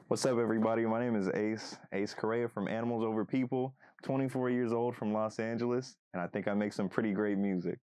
What's up, everybody? My name is Ace Correa from Animals Over People, 24 years old from Los Angeles, and I think I make some pretty great music.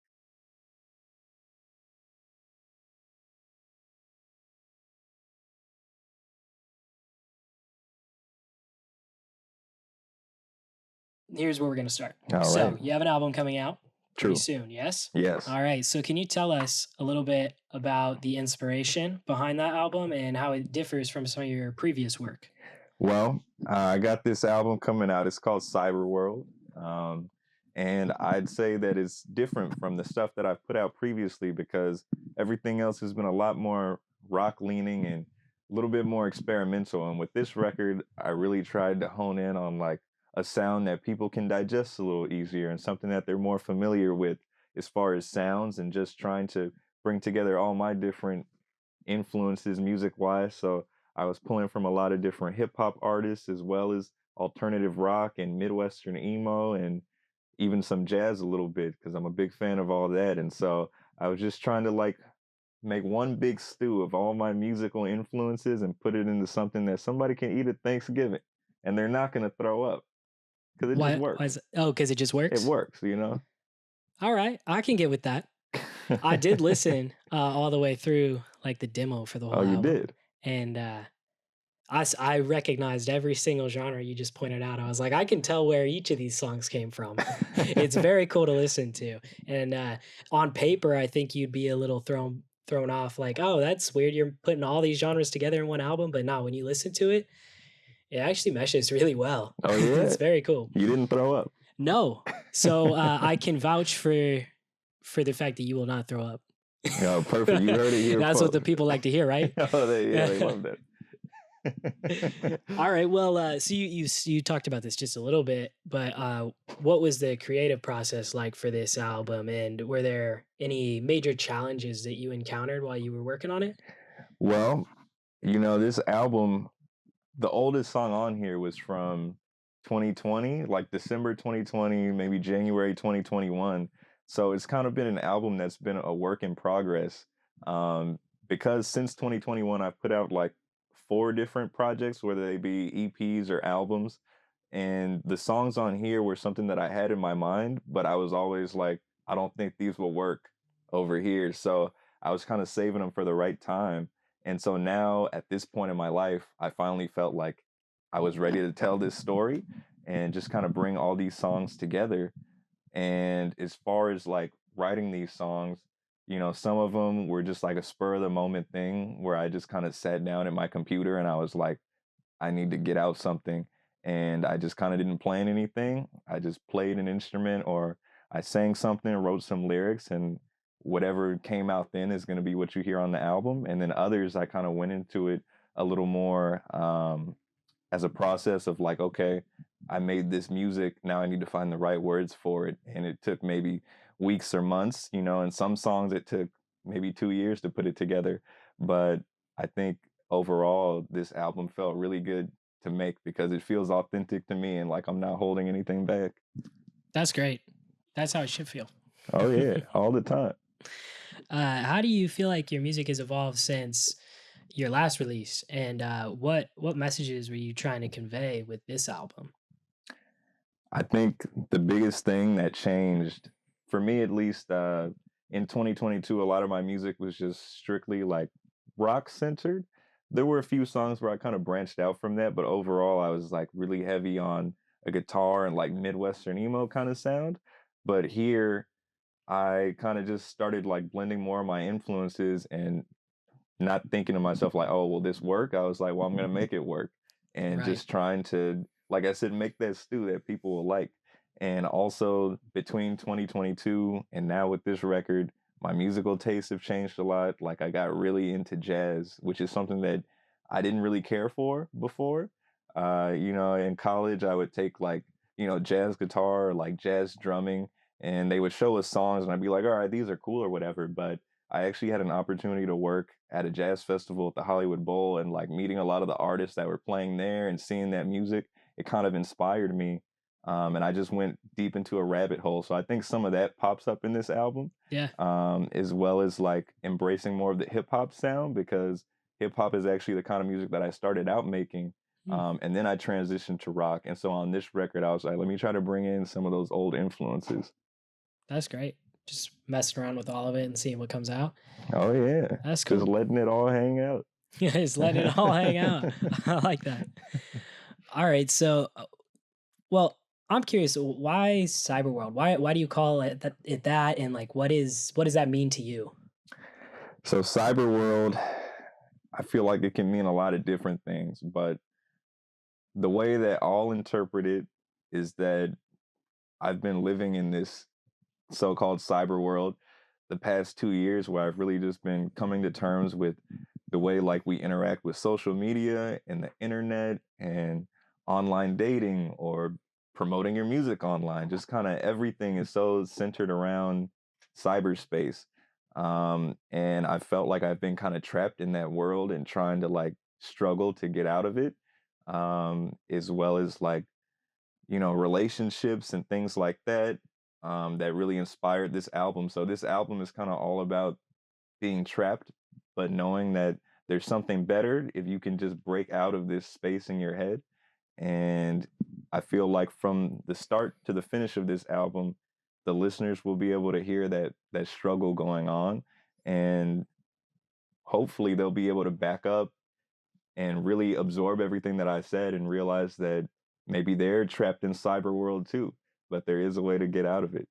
Here's where we're going to start. All So, right. you have an album coming out pretty True. soon, yes? Yes. All right. So, can you tell us a little bit about the inspiration behind that album and how it differs from some of your previous work? Well, I got this album coming out. It's called Cyber World. Um, and I'd say that it's different from the stuff that I've put out previously because everything else has been a lot more rock leaning and a little bit more experimental. And with this record, I really tried to hone in on like a sound that people can digest a little easier and something that they're more familiar with as far as sounds, and just trying to bring together all my different influences music wise. So I was pulling from a lot of different hip hop artists as well as alternative rock and Midwestern emo and even some jazz a little bit because I'm a big fan of all that. And so I was just trying to like make one big stew of all my musical influences and put it into something that somebody can eat at Thanksgiving and they're not going to throw up because it just Why works. is it? Oh, because it just It works? works, you know? All right. I can get with that. I did listen all the way through like the demo for the Oh, whole you album. did? And I recognized every single genre you just pointed out. I was like, I can tell where each of these songs came from. It's very cool to listen to. And on paper, I think you'd be a little thrown off, like, oh, that's weird. You're putting all these genres together in one album, but not when you listen to it, it actually meshes really well. Oh, yeah? It's very cool. You didn't throw up? No, so I can vouch for the fact that you will not throw up. Oh, perfect. You heard it here, That's what the folks. people like to hear, right? Oh, they love that. All right. Well, so you talked about this just a little bit, but what was the creative process like for this album, and were there any major challenges that you encountered while you were working on it? Well, this album, the oldest song on here was from 2020, like December 2020, maybe January 2021. So it's kind of been an album that's been a work in progress. Um, because since 2021, I've put out like four different projects, whether they be EPs or albums. And the songs on here were something that I had in my mind, but I was always like, I don't think these will work over here. So I was kind of saving them for the right time. And so now at this point in my life, I finally felt like I was ready to tell this story and just kind of bring all these songs together. And as far as like writing these songs, some of them were just like a spur of the moment thing where I just kind of sat down at my computer and I was like, I need to get out something. And I just kind of didn't plan anything. I just played an instrument or I sang something, wrote some lyrics, and whatever came out then is going to be what you hear on the album. And then others, I kind of went into it a little more as a process of like, okay, I made this music. Now I need to find the right words for it. And it took maybe weeks or months, and some songs it took maybe 2 years to put it together. But I think overall, this album felt really good to make because it feels authentic to me and like I'm not holding anything back. That's great. That's how it should feel. Oh, yeah, all the time. How do you feel like your music has evolved since your last release, and what messages were you trying to convey with this album? I think the biggest thing that changed, for me at least, in 2022, a lot of my music was just strictly like rock centered. There were a few songs where I kind of branched out from that, but overall, I was like really heavy on a guitar and like Midwestern emo kind of sound. But here, I kind of just started like blending more of my influences and not thinking to myself like, oh, will this work? I was like, well, I'm gonna make it work, and Right. just trying to, like I said, make that stew that people will like. And also between 2022 and now with this record, my musical tastes have changed a lot. Like I got really into jazz, which is something that I didn't really care for before. In college, I would take like jazz guitar or like jazz drumming, and they would show us songs, and I'd be like, all right, these are cool or whatever, but I actually had an opportunity to work at a jazz festival at the Hollywood Bowl and like meeting a lot of the artists that were playing there and seeing that music. It kind of inspired me. And I just went deep into a rabbit hole. So I think some of that pops up in this album, Yeah. as well as like embracing more of the hip hop sound because hip hop is actually the kind of music that I started out making. Hmm. And then I transitioned to rock. And so on this record, I was like, let me try to bring in some of those old influences. That's great. Just messing around with all of it and seeing what comes out. Oh, yeah. That's Just cool. letting it all hang out. Just letting it all hang out. I like that. All right. So, well, I'm curious. Why cyber world? Why do you call it that? And like, what does that mean to you? So cyber world, I feel like it can mean a lot of different things, but the way that I'll interpret it is that I've been living in this so-called cyber world the past 2 years where I've really just been coming to terms with the way like we interact with social media and the internet and online dating or promoting your music online. Just kind of everything is so centered around cyberspace. And I felt like I've been kind of trapped in that world and trying to like struggle to get out of it, as well as like, relationships and things like that, that really inspired this album. So this album is kind of all about being trapped, but knowing that there's something better if you can just break out of this space in your head. And I feel like from the start to the finish of this album, the listeners will be able to hear that struggle going on, and hopefully they'll be able to back up and really absorb everything that I said and realize that maybe they're trapped in cyber world too, but there is a way to get out of it.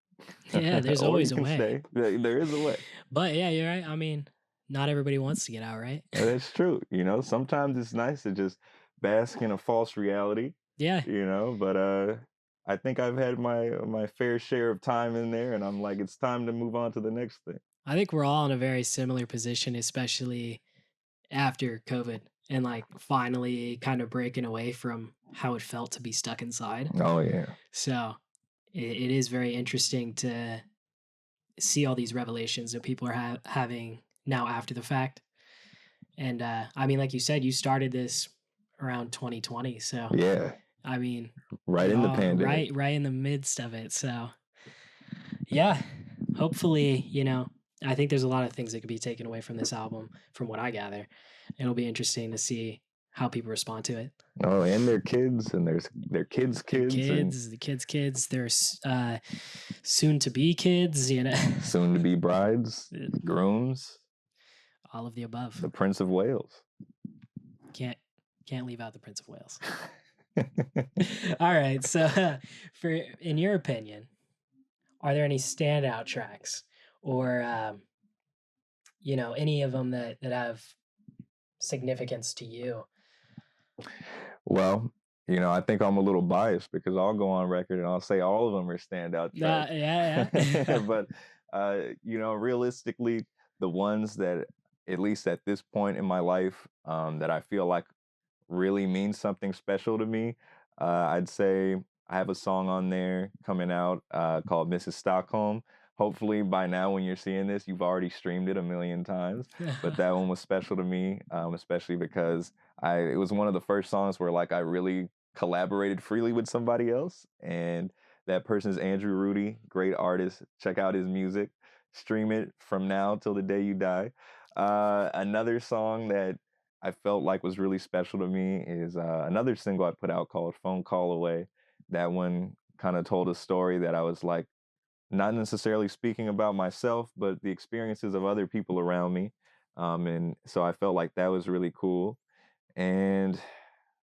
Yeah, there's Or always you a can way. stay. There is a way. But yeah, you're right. I mean, not everybody wants to get out, right? That's true. Sometimes it's nice to just bask in a false reality, Yeah. but I think I've had my fair share of time in there, and I'm like, it's time to move on to the next thing. I think we're all in a very similar position, especially after COVID and like finally kind of breaking away from how it felt to be stuck inside. Oh yeah. So it is very interesting to see all these revelations that people are having now after the fact. And I mean, like you said, you started this around 2020. So Yeah. I mean, Right in the pandemic. right in the midst of it. So yeah, hopefully, I think there's a lot of things that could be taken away from this album, from what I gather. It'll be interesting to see how people respond to it. Oh, and their kids, and there's their kids' kids, The kids, there's soon to be kids, soon to be brides, grooms, all of the above. the Prince of Wales. Can't leave out the Prince of Wales. All right, so in your opinion, are there any standout tracks or any of them that have significance to you? Well, I think I'm a little biased because I'll go on record and I'll say all of them are standout tracks. Yeah. But realistically, the ones that, at least at this point in my life, that I feel like really means something special to me, I'd say I have a song on there coming out called Mrs. Stockholm. Hopefully by now when you're seeing this, you've already streamed it a million times. But that one was special to me, especially because it was one of the first songs where like I really collaborated freely with somebody else. And that person is Andrew Rudy, great artist. Check out his music. Stream it from now till the day you die. Another song that I felt like was really special to me is another single I put out called Phone Call Away. That one kind of told a story that I was like, not necessarily speaking about myself, but the experiences of other people around me. And so I felt like that was really cool. And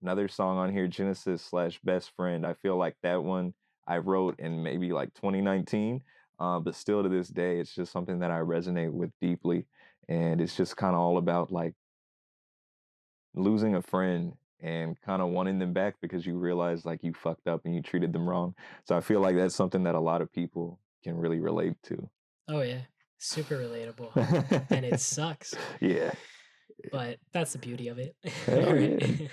another song on here, Genesis/Best Friend. I feel like that one I wrote in maybe like 2019, but still to this day, it's just something that I resonate with deeply. And it's just kind of all about like losing a friend and kind of wanting them back because you realize like you fucked up and you treated them wrong. So I feel like that's something that a lot of people can really relate to. Oh yeah, super relatable. And it sucks. Yeah. But that's the beauty of it. Hell yeah.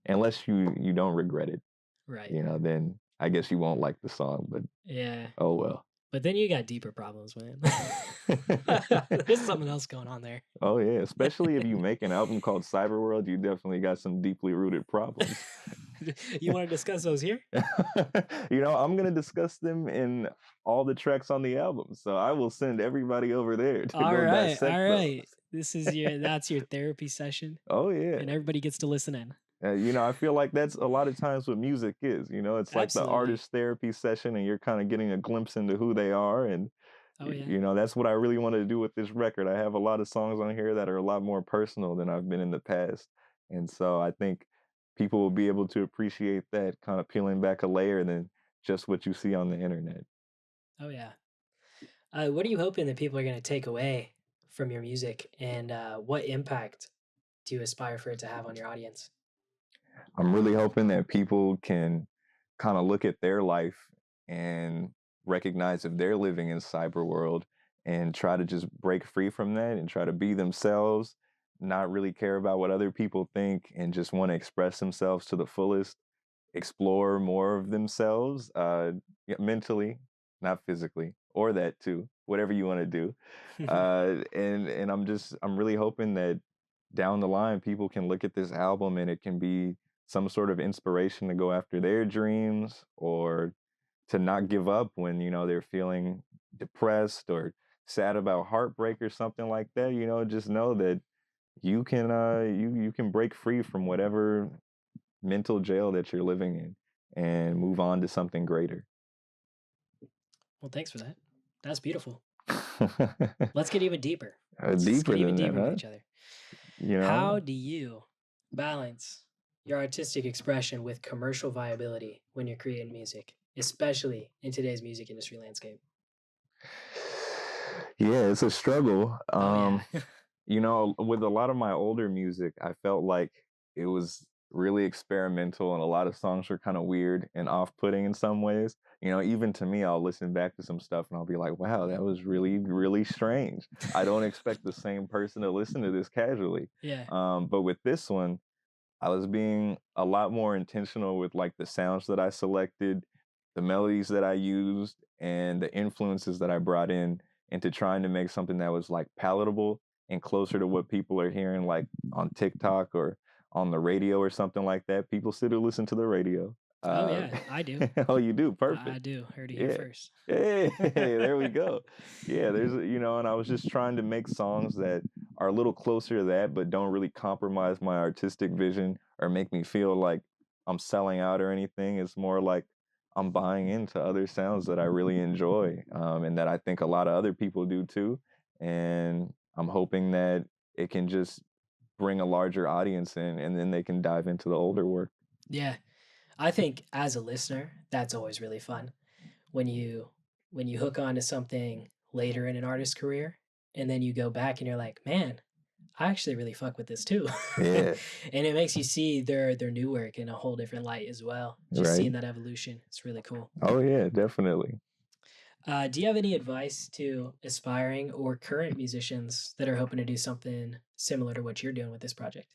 Unless you don't regret it. Right. Then I guess you won't like the song, but yeah. Oh well. But then you got deeper problems, man. There's something else going on there. Oh yeah, especially if you make an album called Cyber World, you definitely got some deeply rooted problems. You want to discuss those here? I'm going to discuss them in all the tracks on the album. So I will send everybody over there to All go right, dissect all right. those. This is that's your therapy session, Oh yeah. and everybody gets to listen in. I feel like that's a lot of times what music is. It's like the Absolutely. artist therapy session, and you're kind of getting a glimpse into who they are. And, Oh, yeah. that's what I really wanted to do with this record. I have a lot of songs on here that are a lot more personal than I've been in the past. And so I think people will be able to appreciate that kind of peeling back a layer than just what you see on the internet. Oh, yeah. What are you hoping that people are gonna take away from your music, and, what impact do you aspire for it to have on your audience? I'm really hoping that people can kind of look at their life and recognize if they're living in cyber world and try to just break free from that and try to be themselves, not really care about what other people think, and just want to express themselves to the fullest, explore more of themselves, yeah, mentally, not physically, or that too, whatever you want to do. And I'm really hoping that down the line people can look at this album and it can be some sort of inspiration to go after their dreams, or to not give up when they're feeling depressed or sad about heartbreak or something like that. Just know that you can break free from whatever mental jail that you're living in and move on to something greater. Well, thanks for that. That's beautiful. Let's get even deeper. Let's Deeper get even than that, deeper with huh? each other. You How know? do you balance your artistic expression with commercial viability when you're creating music, especially in today's music industry landscape? Yeah, it's a struggle. Oh, yeah. With a lot of my older music, I felt like it was really experimental and a lot of songs were kind of weird and off-putting in some ways. Even to me, I'll listen back to some stuff and I'll be like, wow, that was really, really strange. I don't expect the same person to listen to this casually. Yeah. But with this one, I was being a lot more intentional with like the sounds that I selected, the melodies that I used, and the influences that I brought in into trying to make something that was like palatable and closer to what people are hearing like on TikTok or on the radio or something like that. People still listen to the radio. Oh, Uh, yeah. I do. oh, you do? I Perfect. do. Heard it here Yeah. first. Hey, there we go. Yeah, and I was just trying to make songs that are a little closer to that, but don't really compromise my artistic vision or make me feel like I'm selling out or anything. It's more like I'm buying into other sounds that I really enjoy, and that I think a lot of other people do too. And I'm hoping that it can just bring a larger audience in, and then they can dive into the older work. Yeah. I think as a listener, that's always really fun when you hook on to something later in an artist's career, and then you go back and you're like, "Man, I actually really fuck with this too." Yeah, And it makes you see their new work in a whole different light as well. Just right. seeing that evolution, it's really cool. Oh yeah, definitely. Do you have any advice to aspiring or current musicians that are hoping to do something similar to what you're doing with this project?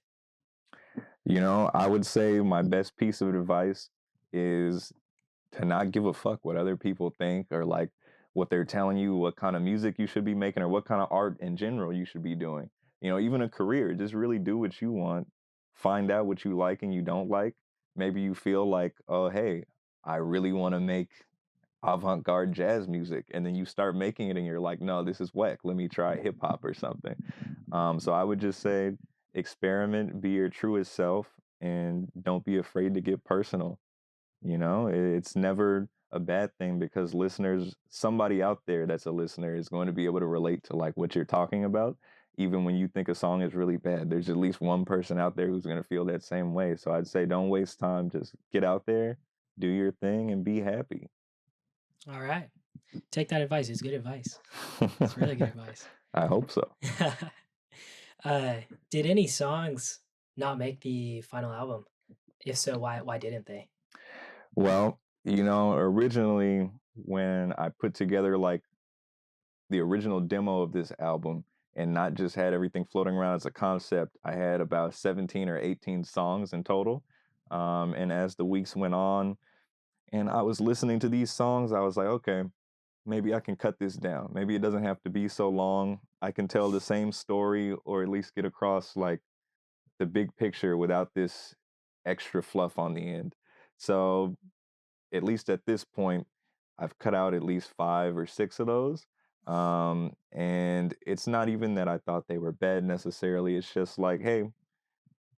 I would say my best piece of advice is to not give a fuck what other people think, or like what they're telling you, what kind of music you should be making, or what kind of art in general you should be doing. Even a career, just really do what you want. Find out what you like and you don't like. Maybe you feel like, oh, hey, I really want to make avant-garde jazz music, and then you start making it and you're like, no, this is whack, let me try hip hop or something. So I would just say experiment, be your truest self, and don't be afraid to get personal. It's never a bad thing, because listeners, somebody out there that's a listener is going to be able to relate to like what you're talking about. Even when you think a song is really bad, there's at least one person out there who's going to feel that same way. So I'd say don't waste time, just get out there, do your thing, and be happy. All right. Take that advice. It's good advice. It's really good advice. I hope so. uh, did any songs not make the final album? If so, why didn't they? Well, originally when I put together like the original demo of this album and not just had everything floating around as a concept, I had about 17 or 18 songs in total. And as the weeks went on and I was listening to these songs, I was like, okay, maybe I can cut this down. Maybe it doesn't have to be so long. I can tell the same story, or at least get across like the big picture without this extra fluff on the end. So at least at this point, I've cut out at least 5 or 6 of those. And it's not even that I thought they were bad necessarily. It's just like, hey,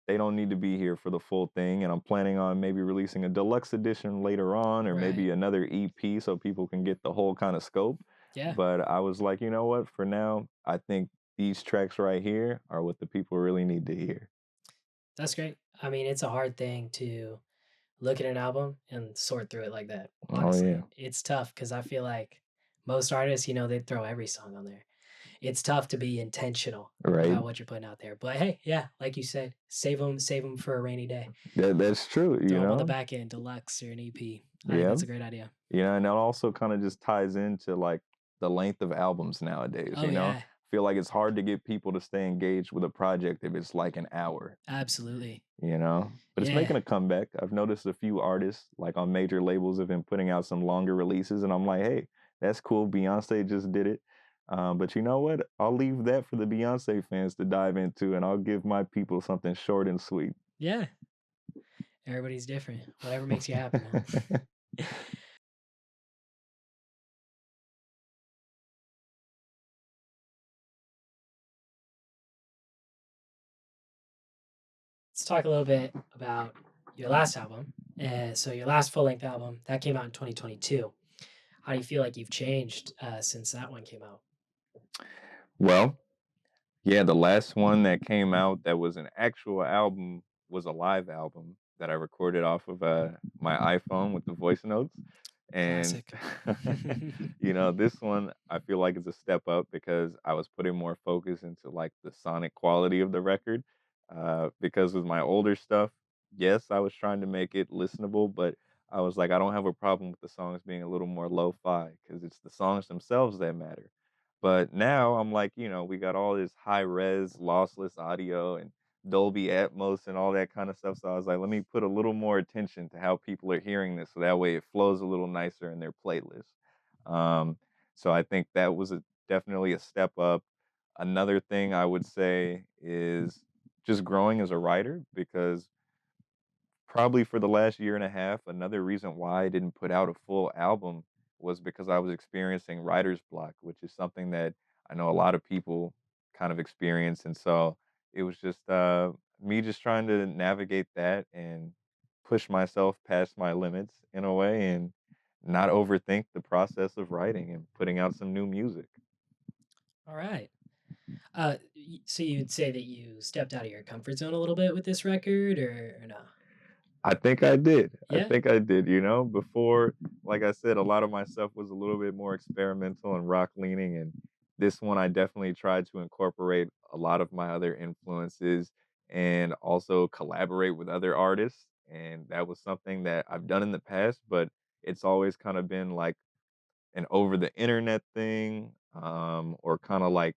they don't need to be here for the full thing. And I'm planning on maybe releasing a deluxe edition later on, or Right. maybe another EP so people can get the whole kind of scope. Yeah. But I was like, you know what? For now, I think these tracks right here are what the people really need to hear. That's great. I mean, it's a hard thing to look at an album and sort through it like that, Oh, honestly. yeah. It's tough because I feel like most artists, they throw every song on there. It's tough to be intentional Right. about what you're putting out there. But hey, yeah, like you said, save them for a rainy day. That's true, Throw them on the back end, deluxe or an EP. I think Yeah. that's a great idea. Yeah, and that also kind of just ties into like the length of albums nowadays, Oh you know? yeah, Feel like it's hard to get people to stay engaged with a project if it's like an hour, absolutely. you know? But it's Yeah. making a comeback. I've noticed a few artists like on major labels have been putting out some longer releases, and I'm like, hey, that's cool. Beyonce just did it. But you know what? I'll leave that for the Beyonce fans to dive into, and I'll give my people something short and sweet. Yeah. Everybody's different. Whatever makes you happy, man. Let's talk a little bit about your last album. So your last full length album that came out in 2022. How do you feel like you've changed since that one came out? Well, yeah, the last one that came out that was an actual album was a live album that I recorded off of my iPhone with the voice notes. And, Classic. this one I feel like is a step up because I was putting more focus into like the sonic quality of the record. Because with my older stuff, yes, I was trying to make it listenable, but I was like, I don't have a problem with the songs being a little more lo-fi because it's the songs themselves that matter. But now I'm like, we got all this high res, lossless audio and Dolby Atmos and all that kind of stuff. So I was like, let me put a little more attention to how people are hearing this, so that way it flows a little nicer in their playlist. Um, so I think that was definitely a step up. Another thing I would say is just growing as a writer because probably for the last year and a half, another reason why I didn't put out a full album was because I was experiencing writer's block, which is something that I know a lot of people kind of experience. And so it was just me just trying to navigate that and push myself past my limits in a way and not overthink the process of writing and putting out some new music. All right. So you'd say that you stepped out of your comfort zone a little bit with this record, or no? I think I did. I Yeah. think I did, before, like I said, a lot of my stuff was a little bit more experimental and rock leaning. And this one, I definitely tried to incorporate a lot of my other influences and also collaborate with other artists. And that was something that I've done in the past, but it's always kind of been like an over the internet thing, or kind of like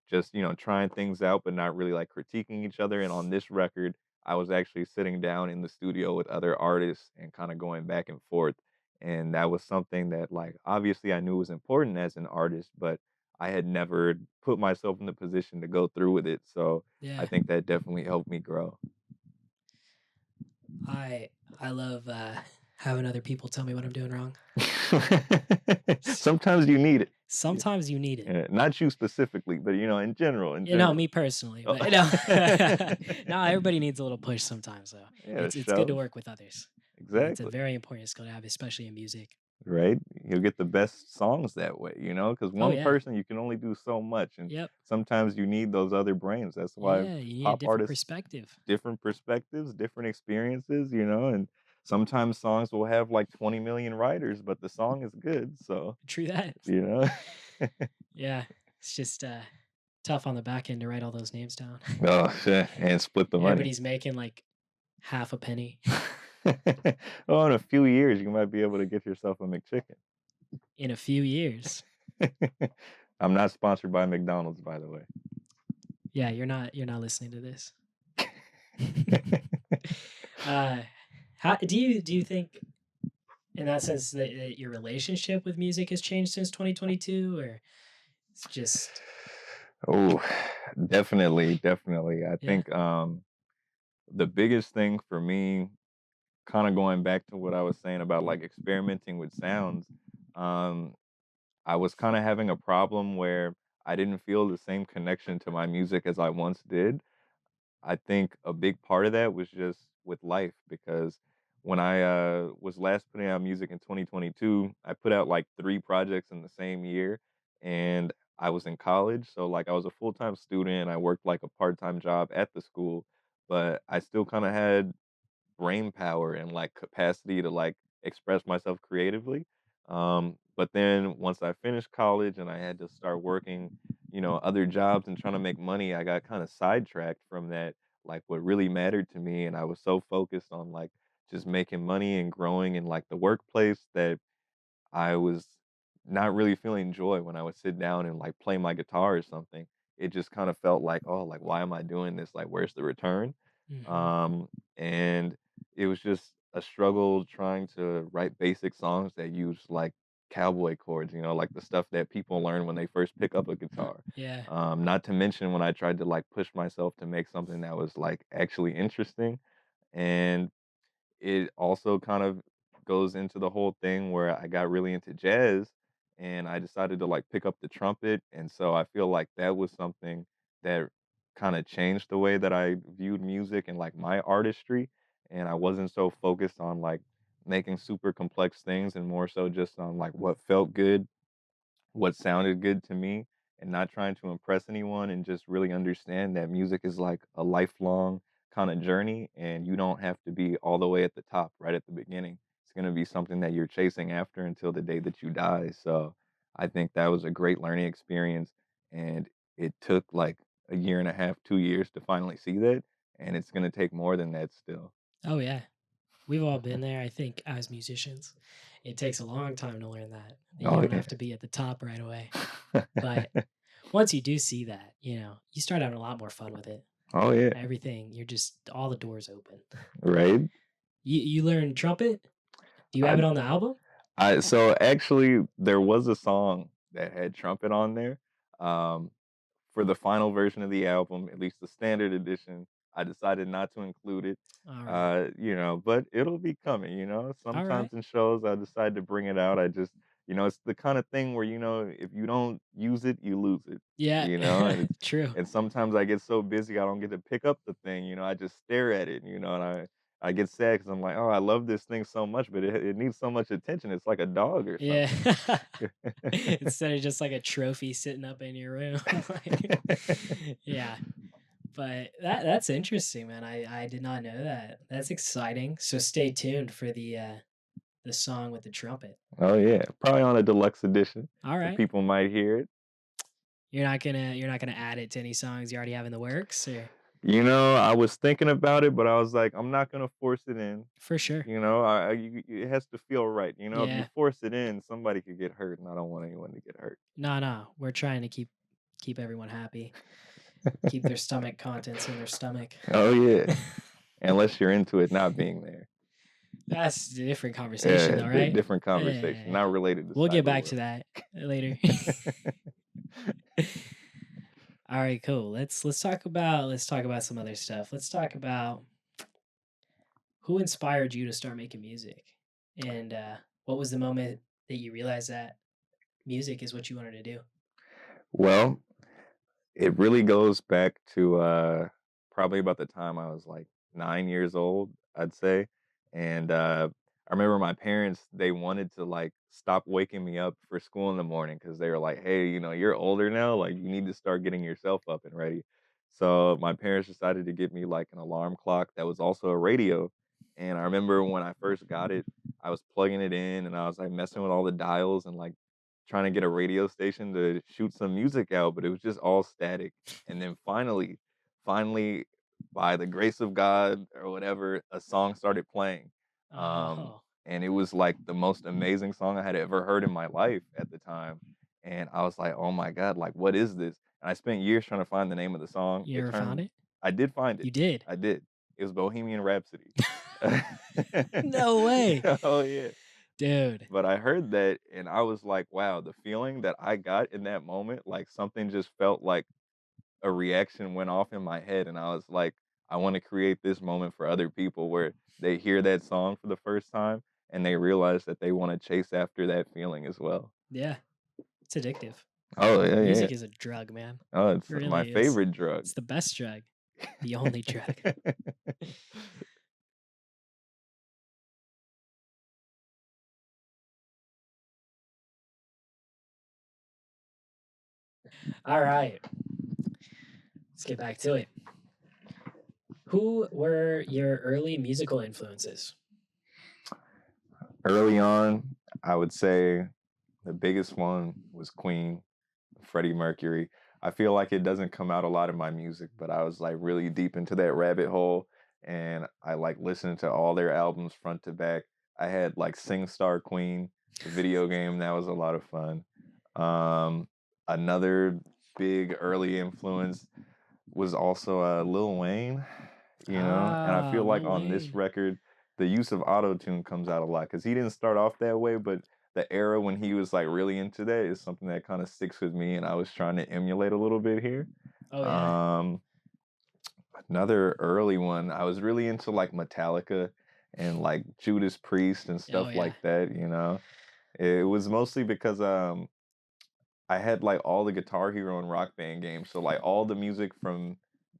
just, trying things out, but not really like critiquing each other. And on this record, I was actually sitting down in the studio with other artists and kind of going back and forth. And that was something that, like, obviously I knew was important as an artist, but I had never put myself in the position to go through with it. So I Yeah. think that definitely helped me grow. I I love having other people tell me what I'm doing wrong. Sometimes you need it. Yeah. Sometimes you need it. Yeah, not you specifically, but in general, in You know, general. me personally, Oh. but no, everybody needs a little push sometimes. So Yeah, it's good to shove. work with others. It's a Exactly. very important skill to have, especially in music. Right? You'll get the best songs that way, because Oh one yeah, person, you can only do so much, and yep, sometimes you need those other brains. That's why yeah. You need a pop different artists, perspective. different perspectives, different experiences, and sometimes songs will have like 20 million writers, but the song is good, so, True that. you know? Yeah, it's just tough on the back end to write all those names down. Oh, shit, and split the money. Everybody's making like half a penny Oh, in a few years, you might be able to get yourself a McChicken. in a few years. I'm not sponsored by McDonald's, by the way. Yeah, you're not listening to this. uh, how do you think in that sense that your relationship with music has changed since 2022, or it's just Oh, definitely, definitely. I yeah, think the biggest thing for me, kind of going back to what I was saying about like experimenting with sounds, um, I was kind of having a problem where I didn't feel the same connection to my music as I once did. I think a big part of that was just with life because when I was last putting out music in 2022, I put out like 3 projects in the same year, and I was in college, so like I was a full time student. I worked like a part time job at the school, but I still kind of had brain power and like capacity to like express myself creatively. But then once I finished college and I had to start working, other jobs and trying to make money, I got kind of sidetracked from that, like what really mattered to me. And I was so focused on like just making money and growing in like the workplace that I was not really feeling joy when I would sit down and like play my guitar or something. It just kind of felt like, oh, like why am I doing this? Like, where's the return? Mhm. Um, and it was just a struggle trying to write basic songs that use like cowboy chords, like the stuff that people learn when they first pick up a guitar. Yeah. Not to mention when I tried to like push myself to make something that was like actually interesting. And it also kind of goes into the whole thing where I got really into jazz and I decided to like pick up the trumpet. And so I feel like that was something that kind of changed the way that I viewed music and like my artistry. And I wasn't so focused on like making super complex things and more so just on like what felt good, what sounded good to me, and not trying to impress anyone, and just really understand that music is like a lifelong kind of journey and you don't have to be all the way at the top right at the beginning. It's going to be something that you're chasing after until the day that you die. So I think that was a great learning experience, and it took like a year and a half, 2 years to finally see that, and it's going to take more than that still. Oh, yeah. We've all been there, I think, as musicians. It takes a long time to learn that you Oh don't yeah. have to be at the top right away. But once you do see that, you start having a lot more fun with it. Oh yeah. Everything, you're just all the doors open. Right. You learn trumpet? Do you I have it on the album? so actually there was a song that had trumpet on there. Um, for the final version of the album, at least the standard edition, I decided not to include it. Alright. But it'll be coming, Alright. Sometimes in shows I decide to bring it out. I just, it's the kind of thing where, if you don't use it, you lose it, Yeah. and True. sometimes I get so busy I don't get to pick up the thing, I just stare at it, and I get sad because I'm like, oh, I love this thing so much, but it needs so much attention. It's like a dog or Yeah. something. Instead of just like a trophy sitting up in your room, like yeah. But that's interesting, man. I did not know that. That's exciting. So stay tuned for the song with the trumpet. Oh yeah, probably on a deluxe edition, so Alright. people might hear it. You're not gonna add it to any songs you already have in the works, or I was thinking about it, but I was like, I'm not gonna force it in. for sure. It has to feel right. If you Yeah. force it in, somebody could get hurt, and I don't want anyone to get hurt. No, no. We're trying to keep everyone happy. Keep their stomach contents in their stomach. Oh yeah, unless you're into it not being there. That's a different conversation Yeah, though, right? different conversation, Yeah. not related to We'll get cyber back to world. that later. All right, cool. Let's talk about some other stuff. Let's talk about who inspired you to start making music, and what was the moment that you realized that music is what you wanted to do? Well, it really goes back to, probably about the time I was, like, 9 years old, I'd say, and, I remember my parents, they wanted to, like, stop waking me up for school in the morning because they were like, "Hey, you're older now, like, you need to start getting yourself up and ready." So, my parents decided to get me, like, an alarm clock that was also a radio, and I remember when I first got it, I was plugging it in, and I was, like, messing with all the dials and, like, trying to get a radio station to shoot some music out, but it was just all static. And then finally, by the grace of God or whatever, a song started playing. Um, Oh, and it was like the most amazing song I had ever heard in my life at the time. And I was like, oh my God, like, what is this? And I spent years trying to find the name of the song. you ever found it? I did find it. You did? I did. It was Bohemian Rhapsody. No way, Oh, yeah. dude. But I heard that and I was like, wow, the feeling that I got in that moment, like something just felt like a reaction went off in my head. And I was like, I want to create this moment for other people where they hear that song for the first time and they realize that they want to chase after that feeling as well. Yeah. It's addictive. Oh yeah, yeah. Music is a drug, man. Oh, It it's my really is. favorite drug. It's the best drug, the only drug. All right, let's get back to it. Who were your early musical influences? Early on, I would say the biggest one was Queen, Freddie Mercury. I feel like it doesn't come out a lot in my music, but I was like really deep into that rabbit hole, and I like listened to all their albums front to back. I had like SingStar Queen, the video game, that was a lot of fun. Um, Another big early influence was also Lil Wayne, and I feel like Lil on this Wayne. record, the use of auto tune comes out a lot because he didn't start off that way, but the era when he was like really into that is something that kind of sticks with me, and I was trying to emulate a little bit here. Oh yeah. Um, Another early one, I was really into like Metallica and like Judas Priest and Oh stuff yeah. like that. It was mostly because I had like all the Guitar Hero and Rock Band games, so like all the music from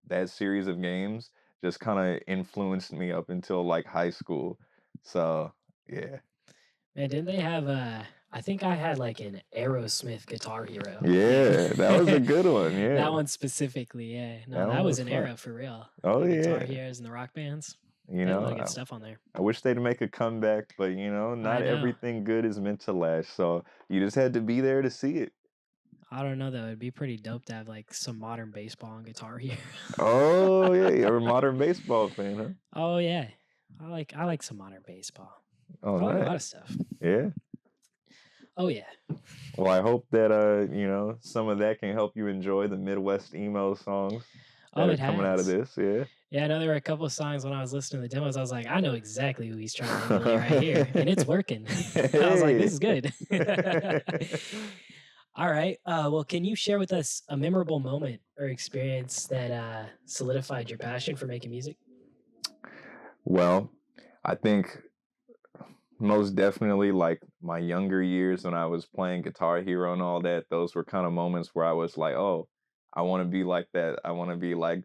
that series of games just kind of influenced me up until like high school. So yeah, Man, didn't they have I think I had like an Aerosmith Guitar Hero game. yeah, that was a good one. Yeah, That one specifically, yeah. No, that that one was was an fun. era for real. Oh The Guitar yeah, Heroes and the rock bands. you They had a know, lot of good stuff on there. I wish they'd make a comeback, but I not know. everything good is meant to last. So you just had to be there to see it. I don't know though. It'd be pretty dope to have like some modern baseball and Guitar Hero. Oh yeah, you're a modern baseball fan, huh? Oh yeah. I like some modern baseball. Oh I like a nice. lot of stuff. Yeah. Oh yeah. Well, I hope that some of that can help you enjoy the Midwest emo songs that Oh, are it coming out of has. Yeah. Yeah, I know there were a couple of songs when I was listening to the demos. I was like, I know exactly who he's trying to emulate right here, and it's working. I was like, this Hey. is good. All right. Well, can you share with us a memorable moment or experience that solidified your passion for making music? Well, I think most definitely like my younger years when I was playing Guitar Hero and all that, those were kind of moments where I was like, oh, I want to be like that. I want to be like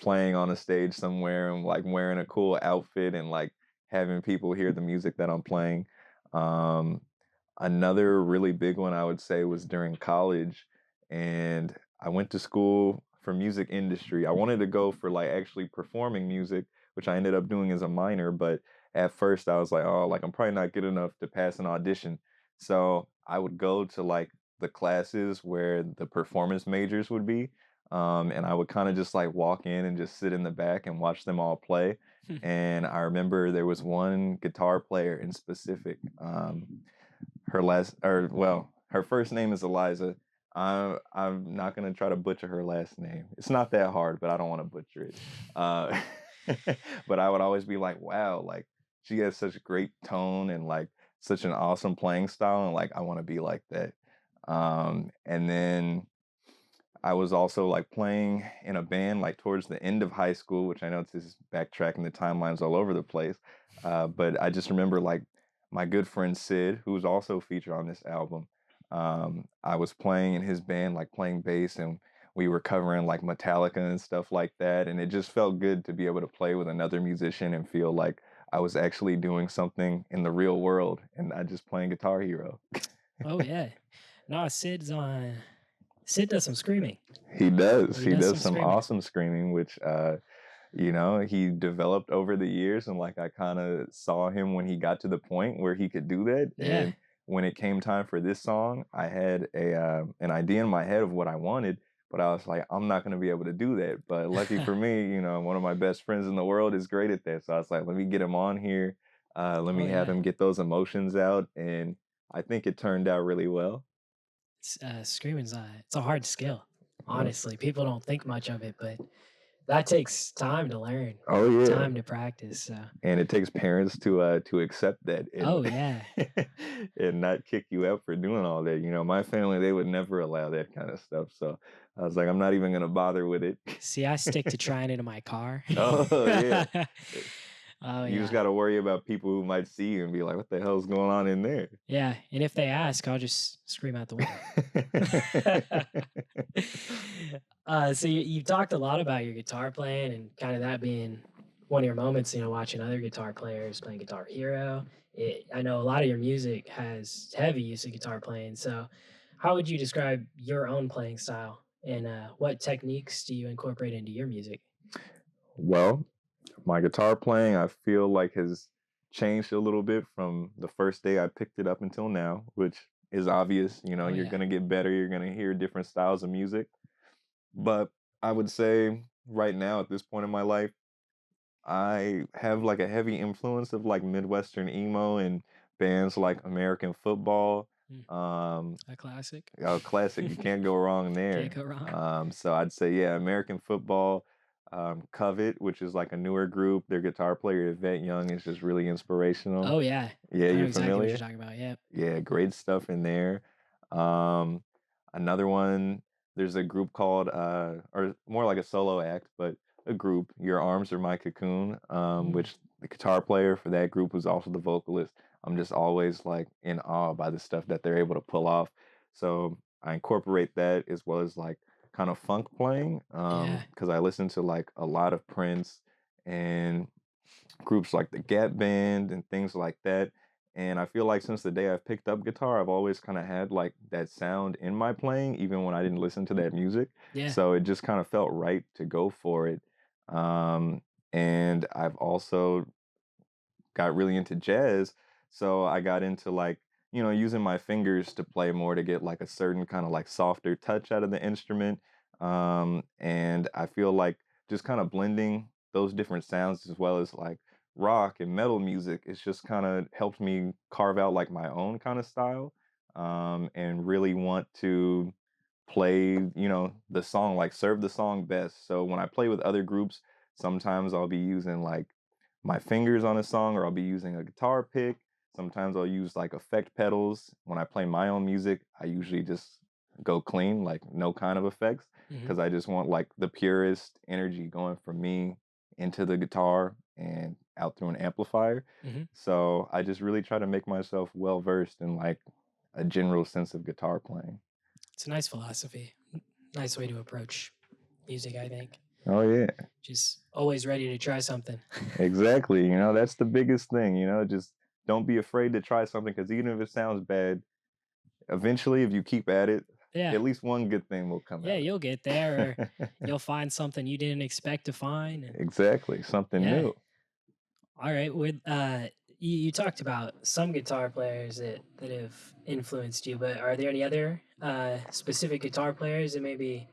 playing on a stage somewhere and like wearing a cool outfit and like having people hear the music that I'm playing. Um, Another really big one I would say was during college, and I went to school for music industry. I wanted to go for like actually performing music, which I ended up doing as a minor, but at first I was like, oh, like I'm probably not good enough to pass an audition. So I would go to like the classes where the performance majors would be. And I would kind of just like walk in and just sit in the back and watch them all play. And I remember there was one guitar player in specific. Her first name is Eliza. I'm not gonna try to butcher her last name. It's not that hard, but I don't want to butcher it. Uh, but I would always be like, wow, like she has such great tone and like such an awesome playing style, and like I want to be like that. And then I was also like playing in a band like towards the end of high school, which I know this is backtracking the timelines all over the place. But I just remember like my good friend Sid, who was also featured on this album. I was playing in his band, like playing bass, and we were covering like Metallica and stuff like that. And it just felt good to be able to play with another musician and feel like I was actually doing something in the real world and not just playing Guitar Hero. Oh yeah. No, Sid does some screaming. He does. He He does does some some screaming. awesome screaming, which he developed over the years, and like I kind of saw him when he got to the point where he could do that. Yeah. And when it came time for this song, I had a an idea in my head of what I wanted, but I was like, I'm not gonna be able to do that. But lucky for me, one of my best friends in the world is great at that. So I was like, let me get him on here. Let Oh me have yeah. him get those emotions out, and I think it turned out really well. Screaming's it's a hard skill. Uh, Honestly, people don't think much of it, but that takes time to learn, oh yeah. time to practice. So. And it takes parents to accept that and Oh yeah. and not kick you out for doing all that. My family, they would never allow that kind of stuff. So I was like, I'm not even gonna bother with it. See, I stick to trying it in my car. Oh yeah. Oh, You just yeah. got to worry about people who might see you and be like, "What the hell's going on in there?" Yeah, and if they ask, I'll just scream out the window. So you've talked a lot about your guitar playing and kind of that being one of your moments, watching other guitar players playing Guitar Hero. I know a lot of your music has heavy use of guitar playing. So, how would you describe your own playing style, and what techniques do you incorporate into your music? Well, my guitar playing, I feel like has changed a little bit from the first day I picked it up until now, which is obvious. Oh You're yeah, gonna get better. You're gonna hear different styles of music. But I would say right now at this point in my life, I have like a heavy influence of like Midwestern emo and bands like American Football. mm, Um, a classic. Classic, you can't go wrong Can't there. go wrong. So I'd say, yeah, American Football, Covet, which is like a newer group. Their guitar player, Yvette Young, is just really inspirational. Oh yeah, Yeah, I know you're exactly what you're familiar? talking about. Yeah. Yeah, great stuff in there. Um, Another one, there's a group called, or more like a solo act, but a group, Your Arms Are My Cocoon, Mm, which the guitar player for that group was also the vocalist. I'm just always like in awe by the stuff that they're able to pull off. So I incorporate that as well as like kind of funk playing, yeah. because I listen to like a lot of Prince and groups like the Gap Band and things like that. And I feel like since the day I've picked up guitar, I've always kind of had like that sound in my playing, even when I didn't listen to that music. Yeah. So it just kind of felt right to go for it. Um, and I've also got really into jazz. So I got into like, using my fingers to play more to get like a certain kind of like softer touch out of the instrument. And I feel like just kind of blending those different sounds as well as like rock and metal music, it's just kind of helped me carve out like my own kind of style, and really want to play, the song, like serve the song best. So when I play with other groups, sometimes I'll be using like my fingers on a song or I'll be using a guitar pick. Sometimes I'll use like effect pedals. When I play my own music, I usually just go clean, like no kind of effects, Hmm. because I just want like the purest energy going from me into the guitar and out through an amplifier. Hmm. So I just really try to make myself well versed in like a general sense of guitar playing. It's a nice philosophy. Nice way to approach music, I think. Oh yeah, Just always ready to try something. exactly. That's the biggest thing, just don't be afraid to try something because even if it sounds bad, eventually if you keep at it, Yeah. at least one good thing will come Yeah, out you'll get there, or of it. you'll find something you didn't expect to find. And Exactly, something yeah. new. All right. With you talked about some guitar players that have influenced you, but are there any other specific guitar players that maybe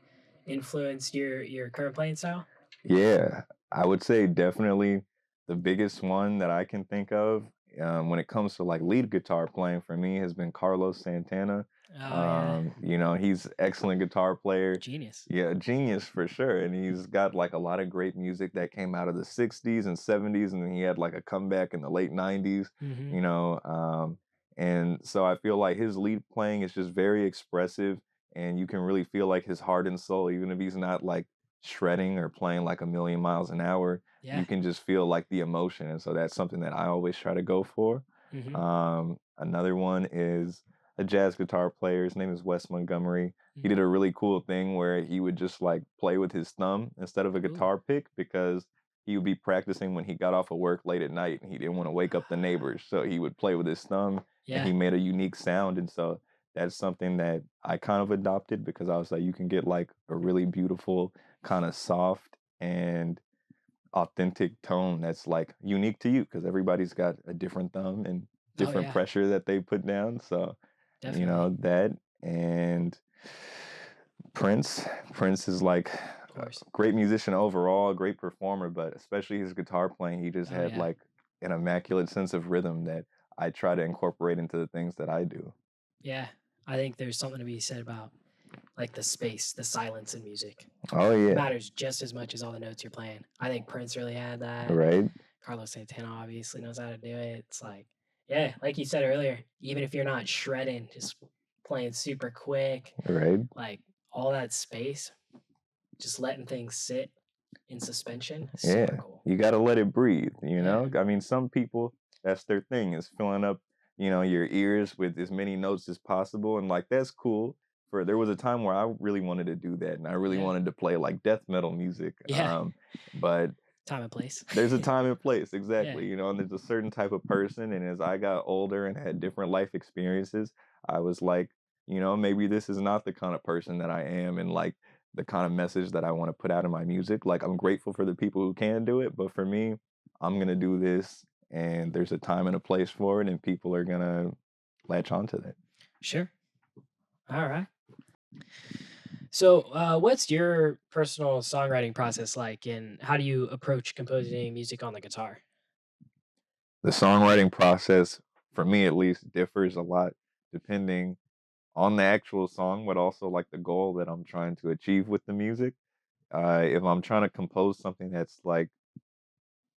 influenced your current playing style? Yeah, I would say definitely the biggest one that I can think of, when it comes to like lead guitar playing for me has been Carlos Santana. Oh yeah, He's excellent guitar player. genius. Yeah, a genius for sure. And he's got like a lot of great music that came out of the 60s and 70s, and then he had like a comeback in the late 90s, Hmm. you know. And so I feel like his lead playing is just very expressive, and you can really feel like his heart and soul, even if he's not like shredding or playing like a million miles an hour, Yeah. you can just feel like the emotion. And so that's something that I always try to go for. Hmm. Another one is a jazz guitar player. His name is Wes Montgomery. He Mm. did a really cool thing where he would just like play with his thumb instead of a Ooh. guitar pick because he would be practicing when he got off of work late at night and he didn't want to wake up the neighbors. So he would play with his thumb and Yeah. he made a unique sound. And so that's something that I kind of adopted because I was like, you can get like a really beautiful, kind of soft and authentic tone that's like unique to you because everybody's got a different thumb and Oh different yeah, pressure that they put down. So, definitely. that and Prince. Prince is like Of a course. great musician overall, a great performer, but especially his guitar playing, he just Oh had yeah. like an immaculate sense of rhythm that I try to incorporate into the things that I do. Yeah. I think there's something to be said about like the space, the silence in music. Oh It yeah, matters just as much as all the notes you're playing. I think Prince really had that. right, Carlos Santana obviously knows how to do it. It's like, yeah, like you said earlier, even if you're not shredding, just playing super quick, right. like all that space, just letting things sit. in suspension. Super Yeah, cool. you got to let it breathe, you Yeah. know? I mean, some people, that's their thing, is filling up, your ears with as many notes as possible. And like, that's cool. There was a time where I really wanted to do that and I really Yeah. wanted to play like death metal music. Yeah. But Time and place. there's a time and place, Yeah. exactly, and there's a certain type of person, and as I got older and had different life experiences, I was like, maybe this is not the kind of person that I am and like the kind of message that I want to put out in my music. Like I'm grateful for the people who can do it, but for me, I'm gonna do this and there's a time and a place for it and people are gonna latch onto that. Sure. All right. So, what's your personal songwriting process like, and how do you approach composing music on the guitar? The songwriting process, for me at least, differs a lot depending on the actual song, but also like the goal that I'm trying to achieve with the music. If I'm trying to compose something that's like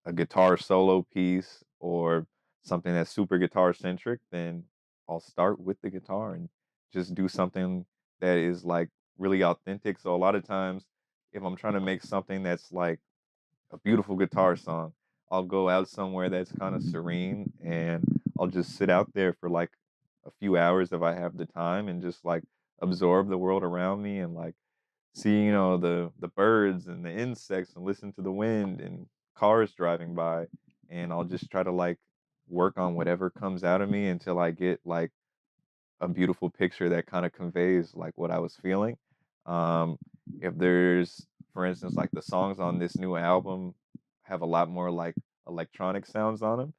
a guitar solo piece or something that's super guitar centric, then I'll start with the guitar and just do something that is like really authentic. So a lot of times, if I'm trying to make something that's like a beautiful guitar song, I'll go out somewhere that's kind of serene and I'll just sit out there for like a few hours if I have the time and just like absorb the world around me and like see, the birds and the insects and listen to the wind and cars driving by. And I'll just try to like work on whatever comes out of me until I get like a beautiful picture that kind of conveys like what I was feeling. Um, if there's, for instance, like the songs on this new album have a lot more like electronic sounds on them.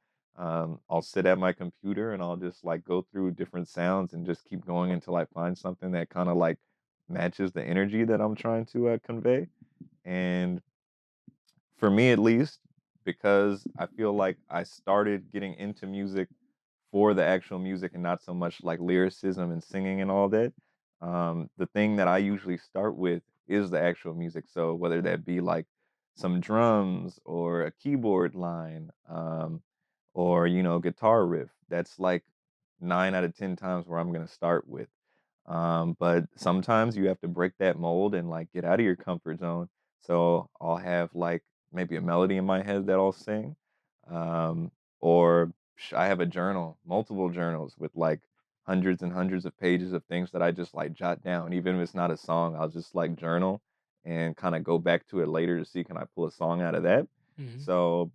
I'll sit at my computer and I'll just like go through different sounds and just keep going until I find something that kind of like matches the energy that I'm trying to convey. And for me at least, because I feel like I started getting into music for the actual music and not so much like lyricism and singing and all that. The thing that I usually start with is the actual music. So whether that be like some drums or a keyboard line, or guitar riff, that's like 9 out of 10 times where I'm gonna start with. But sometimes you have to break that mold and like get out of your comfort zone. So I'll have like maybe a melody in my head that I'll sing. Um, or I have a journal, multiple journals with like hundreds and hundreds of pages of things that I just like jot down. Even if it's not a song, I'll just like journal and kind of go back to it later to see can I pull a song out of that. Hmm. So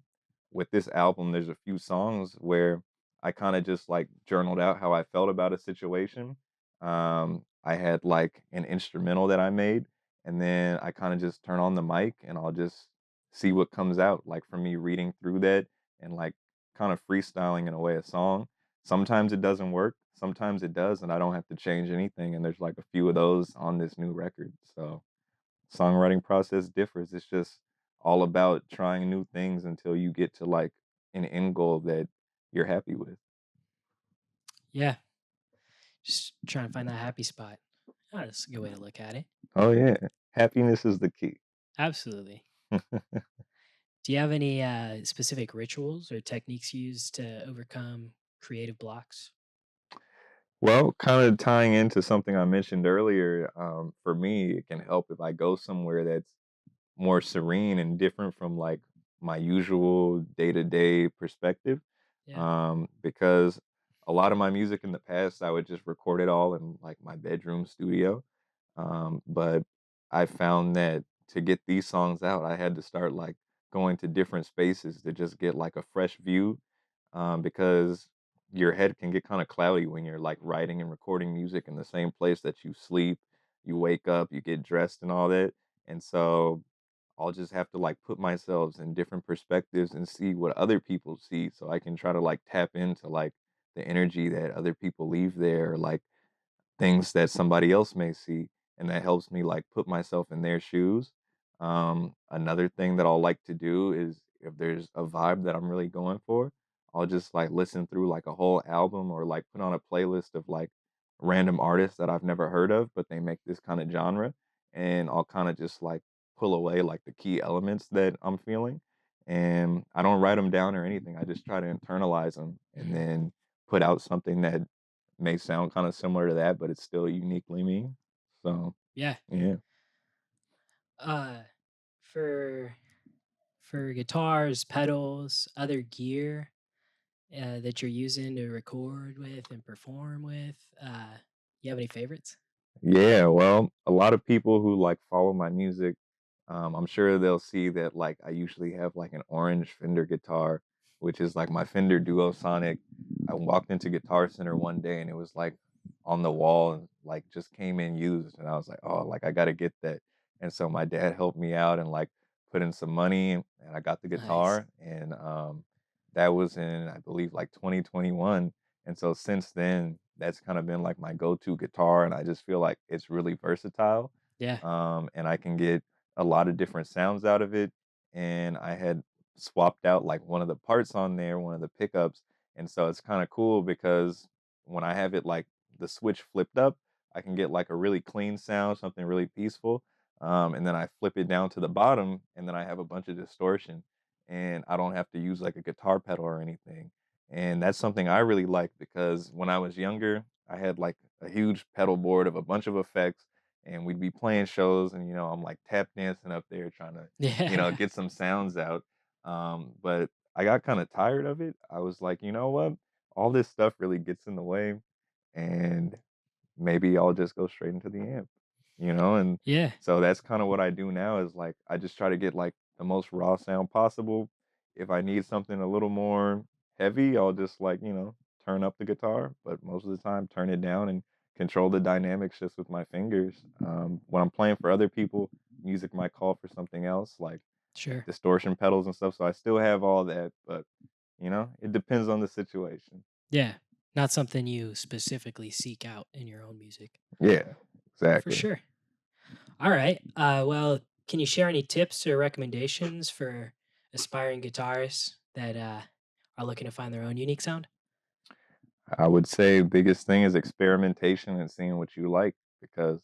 with this album, there's a few songs where I kind of just like journaled out how I felt about a situation. I had like an instrumental that I made, and then I kind of just turn on the mic and I'll just see what comes out. Like for me, reading through that and like kind of freestyling in a way a song. Sometimes it doesn't work, sometimes it does, and I don't have to change anything. And there's like a few of those on this new record. So songwriting process differs. It's just all about trying new things until you get to like an end goal that you're happy with. Yeah, just trying to find that happy spot. Oh, that's a good way to look at it. Oh yeah, happiness is the key. Absolutely. Do you have any specific rituals or techniques you use to overcome creative blocks? Well, kind of tying into something I mentioned earlier, for me, it can help if I go somewhere that's more serene and different from like my usual day to day perspective. Yeah. Because a lot of my music in the past, I would just record it all in like my bedroom studio. But I found that to get these songs out, I had to start like going to different spaces to just get like a fresh view. Because your head can get kind of cloudy when you're like writing and recording music in the same place that you sleep, you wake up, you get dressed and all that. And so I'll just have to like put myself in different perspectives and see what other people see so I can try to like tap into like the energy that other people leave there, like things that somebody else may see, and that helps me like put myself in their shoes. Another thing that I'll like to do is if there's a vibe that I'm really going for, I'll just like listen through like a whole album or like put on a playlist of like random artists that I've never heard of, but they make this kind of genre, and I'll kind of just like pull away like the key elements that I'm feeling. And I don't write them down or anything. I just try to internalize them and Mhm. then put out something that may sound kinda similar to that, but it's still uniquely me. So, Yeah. yeah. Uh, for guitars, pedals, other gear that you're using to record with and perform with? You have any favorites? Yeah, well, a lot of people who like follow my music, I'm sure they'll see that like I usually have like an orange Fender guitar, which is like my Fender Duo Sonic. I walked into Guitar Center one day and it was like on the wall and like just came in used, and I was like, oh, like I got to get that. And so my dad helped me out and like put in some money, and I got the Nice. guitar, and that was in, I believe, like 2021. And so since then, that's kind of been like my go-to guitar, and I just feel like it's really versatile. Yeah. And I can get a lot of different sounds out of it. And I had swapped out like one of the parts on there, one of the pickups, and so it's kind of cool because when I have it like the switch flipped up, I can get like a really clean sound, something really peaceful. And then I flip it down to the bottom, and then I have a bunch of distortion, and I don't have to use like a guitar pedal or anything. And that's something I really like because when I was younger, I had like a huge pedal board of a bunch of effects, and we'd be playing shows, and I'm like tap dancing up there trying to, Yeah. get some sounds out. But I got kind of tired of it. I was like, you know what? All this stuff really gets in the way, and maybe I'll just go straight into the amp. And Yeah. so that's kind of what I do now is like I just try to get like the most raw sound possible. If I need something a little more heavy, I'll just like, turn up the guitar, but most of the time turn it down and control the dynamics just with my fingers. When I'm playing for other people, music might call for something else like Sure. distortion pedals and stuff. So I still have all that, but it depends on the situation. Yeah. Not something you specifically seek out in your own music. Yeah, For exactly. sure. All right. Well, can you share any tips or recommendations for aspiring guitarists that are looking to find their own unique sound? I would say biggest thing is experimentation and seeing what you like because,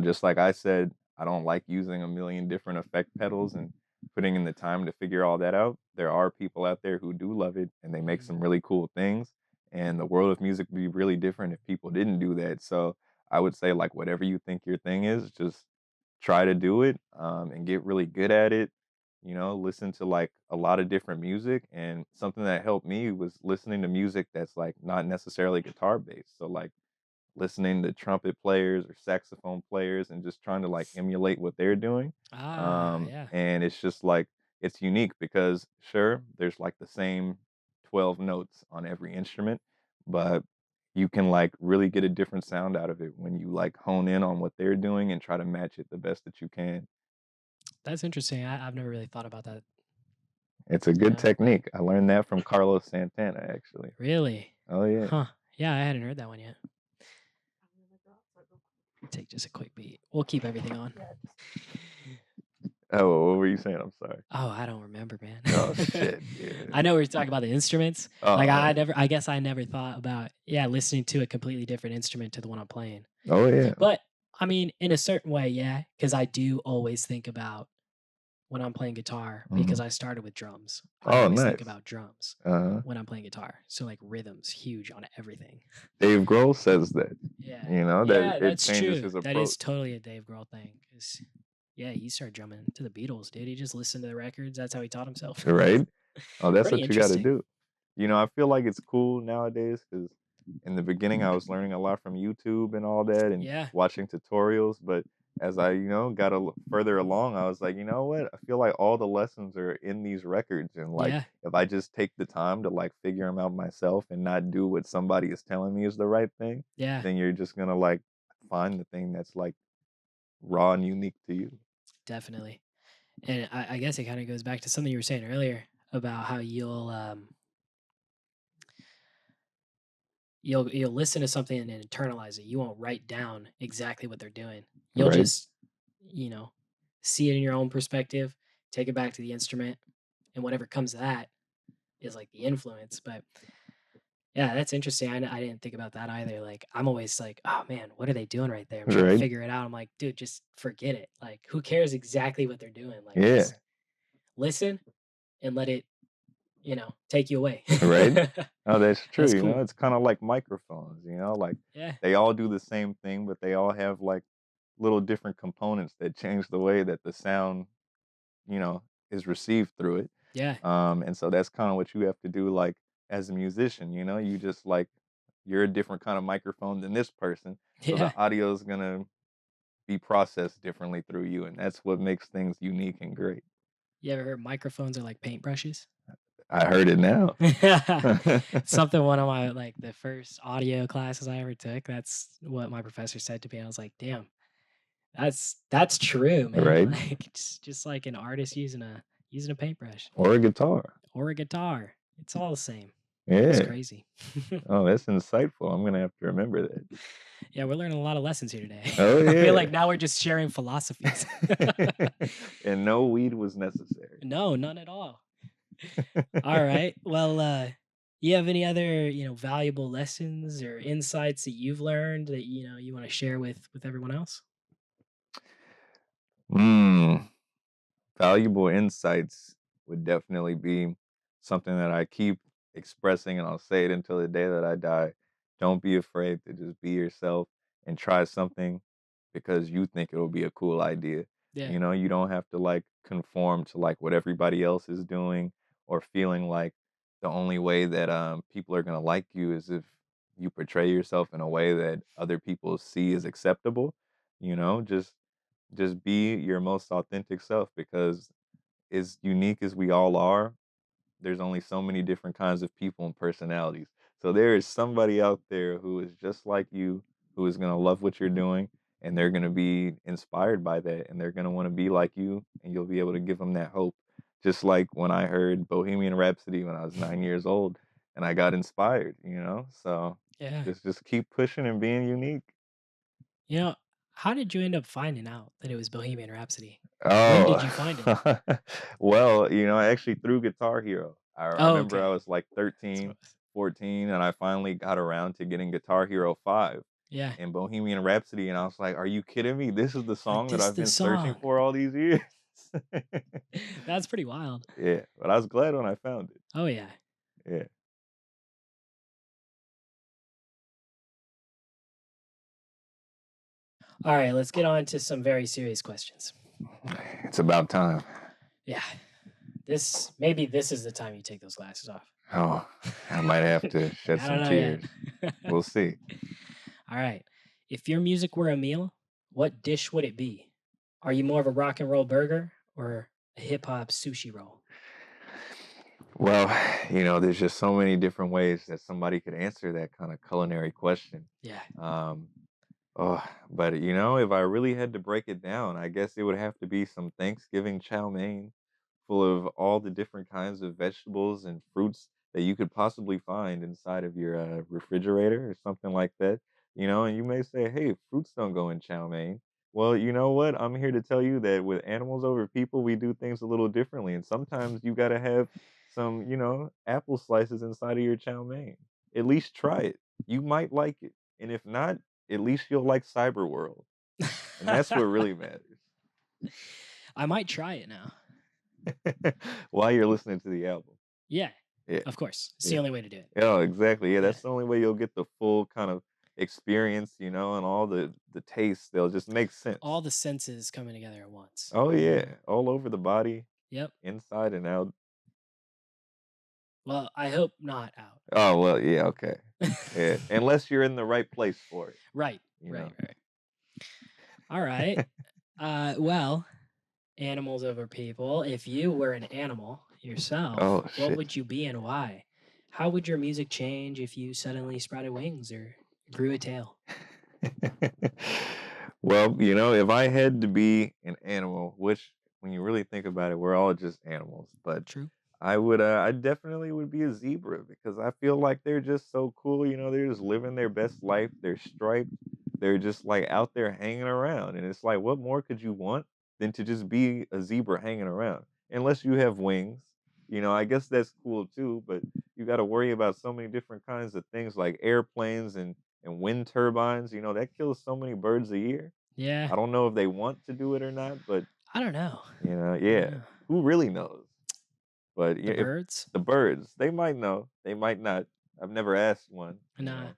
just like I said, I don't like using a million different effect pedals and putting in the time to figure all that out. There are people out there who do love it and they make Mhm. some really cool things. And the world of music would be really different if people didn't do that. So I would say, like, whatever you think your thing is, just try to do it, and get really good at it. Listen to like a lot of different music, and something that helped me was listening to music that's like not necessarily guitar based. So like listening to trumpet players or saxophone players and just trying to like emulate what they're doing. Yeah. And it's just like it's unique because sure, there's like the same 12 notes on every instrument, but you can like really get a different sound out of it when you like hone in on what they're doing and try to match it the best that you can. That's interesting. I've never really thought about that. It's a good Yeah. technique. I learned that from Carlos Santana, actually. Really? Oh, yeah. Huh. Yeah, I hadn't heard that one yet. Take just a quick beat. We'll keep everything on. Oh, what were you saying? I'm sorry. Oh, I don't remember, man. Oh, shit. Yeah. I know we are talking about the instruments. Like Oh, I guess I never thought about, yeah, listening to a completely different instrument to the one I'm playing. oh, yeah. But I mean, in a certain way, yeah, because I do always think about when I'm playing guitar because Mhm. I started with drums. I Oh, always think nice. about drums Uh-huh. when I'm playing guitar. So like rhythm's huge on everything. Dave Grohl says that, Yeah. that Yeah, it that's changes true. his That is approach. totally a Dave Grohl thing. 'Cause yeah, he started drumming to the Beatles, dude. He just listened to the records. That's how he taught himself. Right? Oh, that's Pretty what you gotta interesting. do. I feel like it's cool nowadays because in the beginning, I was learning a lot from YouTube and all that and Yeah. watching tutorials, but as I, got further along, I was like, "You know what? I feel like all the lessons are in these records, and, like, Yeah. if I just take the time to, like, figure them out myself and not do what somebody is telling me is the right thing, Yeah. then you're just gonna, like, find the thing that's, like, raw and unique to you." Definitely. And I guess it kind of goes back to something you were saying earlier about how you'll listen to something and internalize it. You won't write down exactly what they're doing. You'll Right? just, you know, see it in your own perspective, take it back to the instrument, and whatever comes to that is like the influence. But yeah, that's interesting. I didn't think about that either. Like I'm always like, oh man, what are they doing right there? I'm trying to Right? figure it out. I'm like, dude, just forget it. Like, who cares exactly what they're doing? Like, Yeah. just listen and let it, take you away. Right? Oh, that's true, That's cool. it's kinda like microphones, like, Yeah. they all do the same thing, but they all have, like, little different components that change the way that the sound is received through it. Yeah. And so that's kind of what you have to do, like as a musician. You just like you're a different kind of microphone than this person, so Yeah. the audio is gonna be processed differently through you, and that's what makes things unique and great. You ever heard microphones are like paintbrushes? I heard it now. Something one of my like the first audio classes I ever took, that's what my professor said to me. I was like, "Damn, that's true, man." Right? Like it's just like an artist using a paintbrush Or a guitar. or a guitar. It's all the same. It's Yeah. crazy. Oh, that's insightful. I'm gonna have to remember that. Yeah, we're learning a lot of lessons here today. Oh I feel yeah. like now we're just sharing philosophies. And no weed was necessary. No, none at all. All right. Well, you have any other, valuable lessons or insights that you've learned that you want to share with everyone else? Mm. Valuable insights would definitely be something that I keep expressing, and I'll say it until the day that I die. Don't be afraid to just be yourself and try something because you think it'll be a cool idea. Yeah. You don't have to like conform to like what everybody else is doing or feeling like the only way that people are going to like you is if you portray yourself in a way that other people see as acceptable. Just be your most authentic self because as unique as we all are, there's only so many different kinds of people and personalities. So there is somebody out there who is just like you, who is going to love what you're doing, and they're going to be inspired by that, and they're going to want to be like you, and you'll be able to give them that hope. Just like when I heard Bohemian Rhapsody when I was 9 years old, and I got inspired. So Yeah. just keep pushing and being unique. You know, how did you end up finding out that it was Bohemian Rhapsody? When did Oh, you find it? well, actually through Guitar Hero. I Oh, remember I okay. was like That's what 13, it was. 14, and I finally got around to getting Guitar Hero 5 Yeah. and Bohemian Rhapsody, and I was like, "Are you kidding me? This is the Like song that this I've the been searching song. for all these years." That's pretty wild. Yeah, but I was glad when I found it. Oh yeah. Yeah. All right, let's get on to some very serious questions. It's about time. Yeah. Maybe this is the time you take those glasses off. Oh, I might have to shed I some don't know yet. tears. We'll see. All right. If your music were a meal, what dish would it be? Are you more of a rock and roll burger or a hip hop sushi roll? Well, there's just so many different ways that somebody could answer that kind of culinary question. Yeah. Um, Oh, but if I really had to break it down, I guess it would have to be some Thanksgiving chow mein full of all the different kinds of vegetables and fruits that you could possibly find inside of your refrigerator or something like that. And you may say, hey, fruits don't go in chow mein. Well, you know what? I'm here to tell you that with animals over people, we do things a little differently. And sometimes you got to have some, apple slices inside of your chow mein. At least try it. You might like it. And if not, at least you'll like Cyber World, and that's what really matters. I might try it now. While you're listening to the album. Yeah, Yeah, of course. It's the yeah. only way to do it. Oh, exactly. Yeah, Yeah. that's the only way you'll get the full kind of experience, and all the tastes. They'll just make sense. All the senses coming together at once. Oh yeah, all over the body, Yep. inside and out. Well, I hope not out. Oh well, yeah, okay. Yeah, unless you're in the right place for it, Right. you Right. know. Right. All right. Well, animals over people. If you were an animal yourself, Oh what shit. would you be and why? How would your music change if you suddenly sprouted wings or grew a tail? Well, if I had to be an animal, which when you really think about it, we're all just animals, but True. I definitely would be a zebra because I feel like they're just so cool. They're just living their best life. They're striped. They're just like out there hanging around. And it's like, what more could you want than to just be a zebra hanging around? Unless you have wings. I guess that's cool too, but you got to worry about so many different kinds of things like airplanes and wind turbines. That kills so many birds a year. Yeah. I don't know if they want to do it or not, but I don't know. I don't yeah, know. who really knows? But The yeah, if birds? the birds, they might know, they might not. I've never asked one. Nah.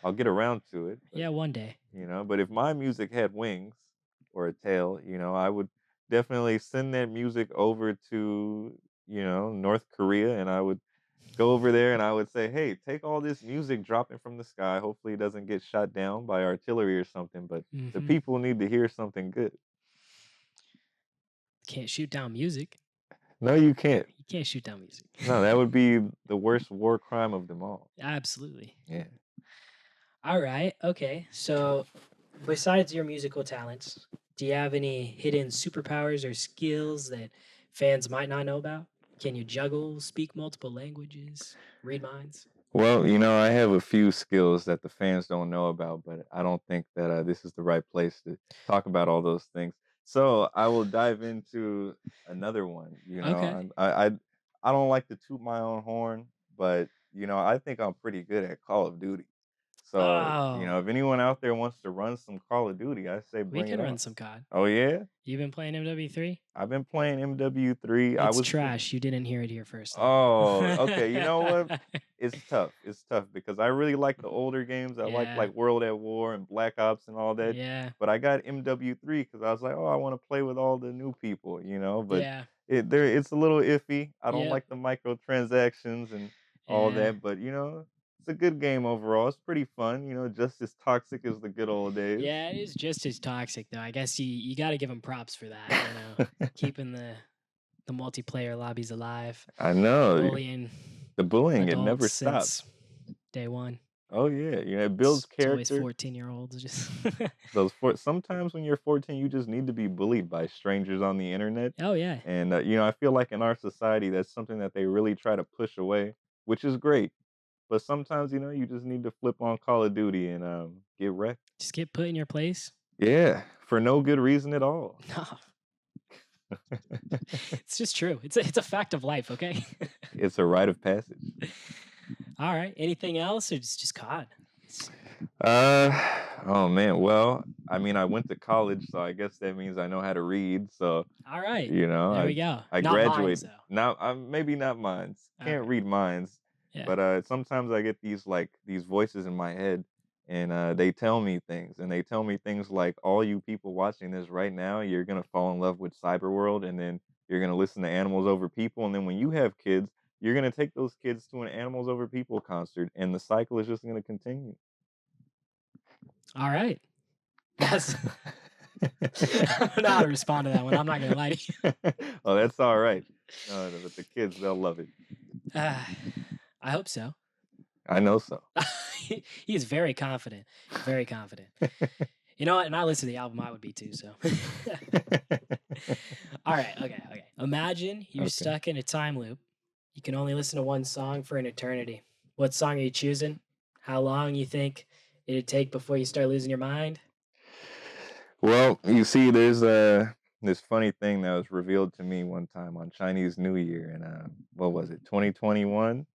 I'll get around to it, but Yeah, one day. but if my music had wings or a tail, I would definitely send that music over to, North Korea, and I would go over there and I would say, "Hey, take all this music dropping from the sky. Hopefully it doesn't get shot down by artillery or something, but the Mhm. people need to hear something good." Can't shoot down music. No, you can't. You can't shoot down music. No, that would be the worst war crime of them all. Absolutely. Yeah. Alright, okay. So, besides your musical talents, do you have any hidden superpowers or skills that fans might not know about? Can you juggle, speak multiple languages, read minds? Well, I have a few skills that the fans don't know about, but I don't think that this is the right place to talk about all those things. So I will dive into another one. Okay. I don't like to toot my own horn, but I think I'm pretty good at Call of Duty. So Oh, if anyone out there wants to run some Call of Duty, I say we bring it can run on. some COD. Oh yeah, You been playing MW3? I've been playing MW3. I It's was trash. You didn't hear it here first, though. Oh, okay. You know what? It's tough. It's tough because I really like the older games. I like Yeah, World at War and Black Ops and all that. yeah, But I got MW3 because I was like, oh, I want to play with all the new people, But yeah, it's a little iffy. I don't yep, like the microtransactions and all yeah. that, but it's a good game overall. It's pretty fun. Just as toxic as the good old days. Yeah, it is just as toxic, though. I guess you gotta give them props for that, keeping the multiplayer lobbies alive, I know bullying the bullying. It adults never stops. since day one. Oh yeah, it builds It's always character. 14-year-olds just Sometimes when you're 14, you just need to be bullied by strangers on the internet, Oh, yeah. and I feel like in our society that's something that they really try to push away, which is great. But sometimes you just need to flip on Call of Duty and get wrecked. Just get put in your place. Yeah, for no good reason at all. No, it's just true. It's a fact of life, okay? It's a rite of passage. Alright, anything else or just COD? It's Oh man. Well, I mean, I went to college, so I guess that means I know how to read. So alright, You know, there I we go. I Not minds, graduated. though. Now, maybe not minds. Can't Alright, read minds, yeah. but sometimes I get these voices in my head, and they tell me things, and they tell me things like, "All you people watching this right now, you're gonna fall in love with cyber world, and then you're gonna listen to Animals Over People, and then when you have kids, you're gonna take those kids to an Animals Over People concert, and the cycle is just gonna continue." Alright. That's I don't know how to respond to that one, I'm not gonna lie to you. Oh, that's all right. No, no, but the kids, they'll love it. Uh, I hope so. I know so. He is very confident, very confident. You know what? And I listen to the album, I would be too, so. Alright, okay. Imagine you're Okay. stuck in a time loop. You can only listen to one song for an eternity. What song are you choosing? How long you think it'd take before you start losing your mind? Well, you see, there's this funny thing that was revealed to me one time on Chinese New Year in what was it, 2021?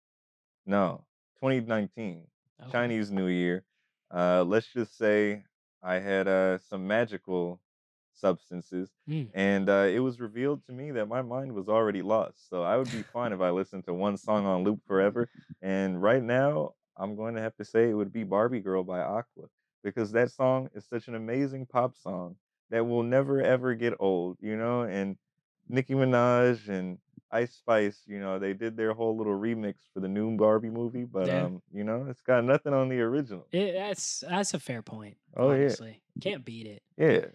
No, 2019, Okay. Chinese New Year. Let's just say I had some magical substances, Mm. and it was revealed to me that my mind was already lost. So I would be fine if I listened to one song on loop forever. And right now, I'm going to have to say it would be Barbie Girl by Aqua because that song is such an amazing pop song that will never ever get old, And Nicki Minaj and Ice Spice, they did their whole little remix for the new Barbie movie, but Yeah. it's got nothing on the original. That's a fair point, Oh yeah, honestly. Can't beat it. yeah.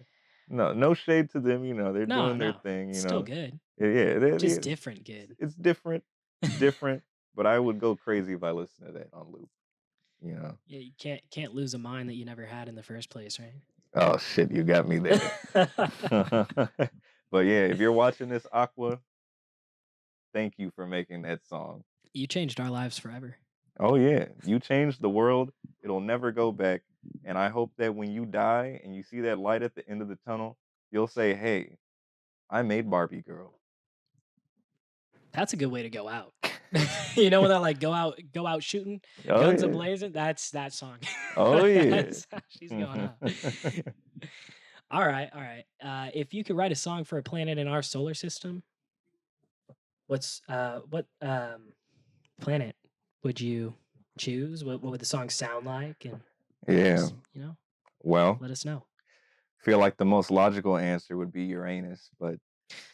No shade to them. They're No, doing their no. thing. It's still good. Yeah, yeah. Just different good. It's different. It's different. But I would go crazy if I listened to that on loop. You know. Yeah, you can't lose a mind that you never had in the first place, right? Oh shit, you got me there. But yeah, if you're watching this, Aqua, thank you for making that song. You changed our lives forever. Oh yeah, you changed the world. It'll never go back. And I hope that when you die and you see that light at the end of the tunnel, you'll say, "Hey, I made Barbie Girl." That's a good way to go out. You know when they're like, go out shooting, Oh guns a yeah. blazing? That's that song. Oh yeah. That's how she's going out. Alright. If you could write a song for a planet in our solar system, what planet would you choose? What would the song sound like? And Yeah. just, Well, let us know. feel like the most logical answer would be Uranus, but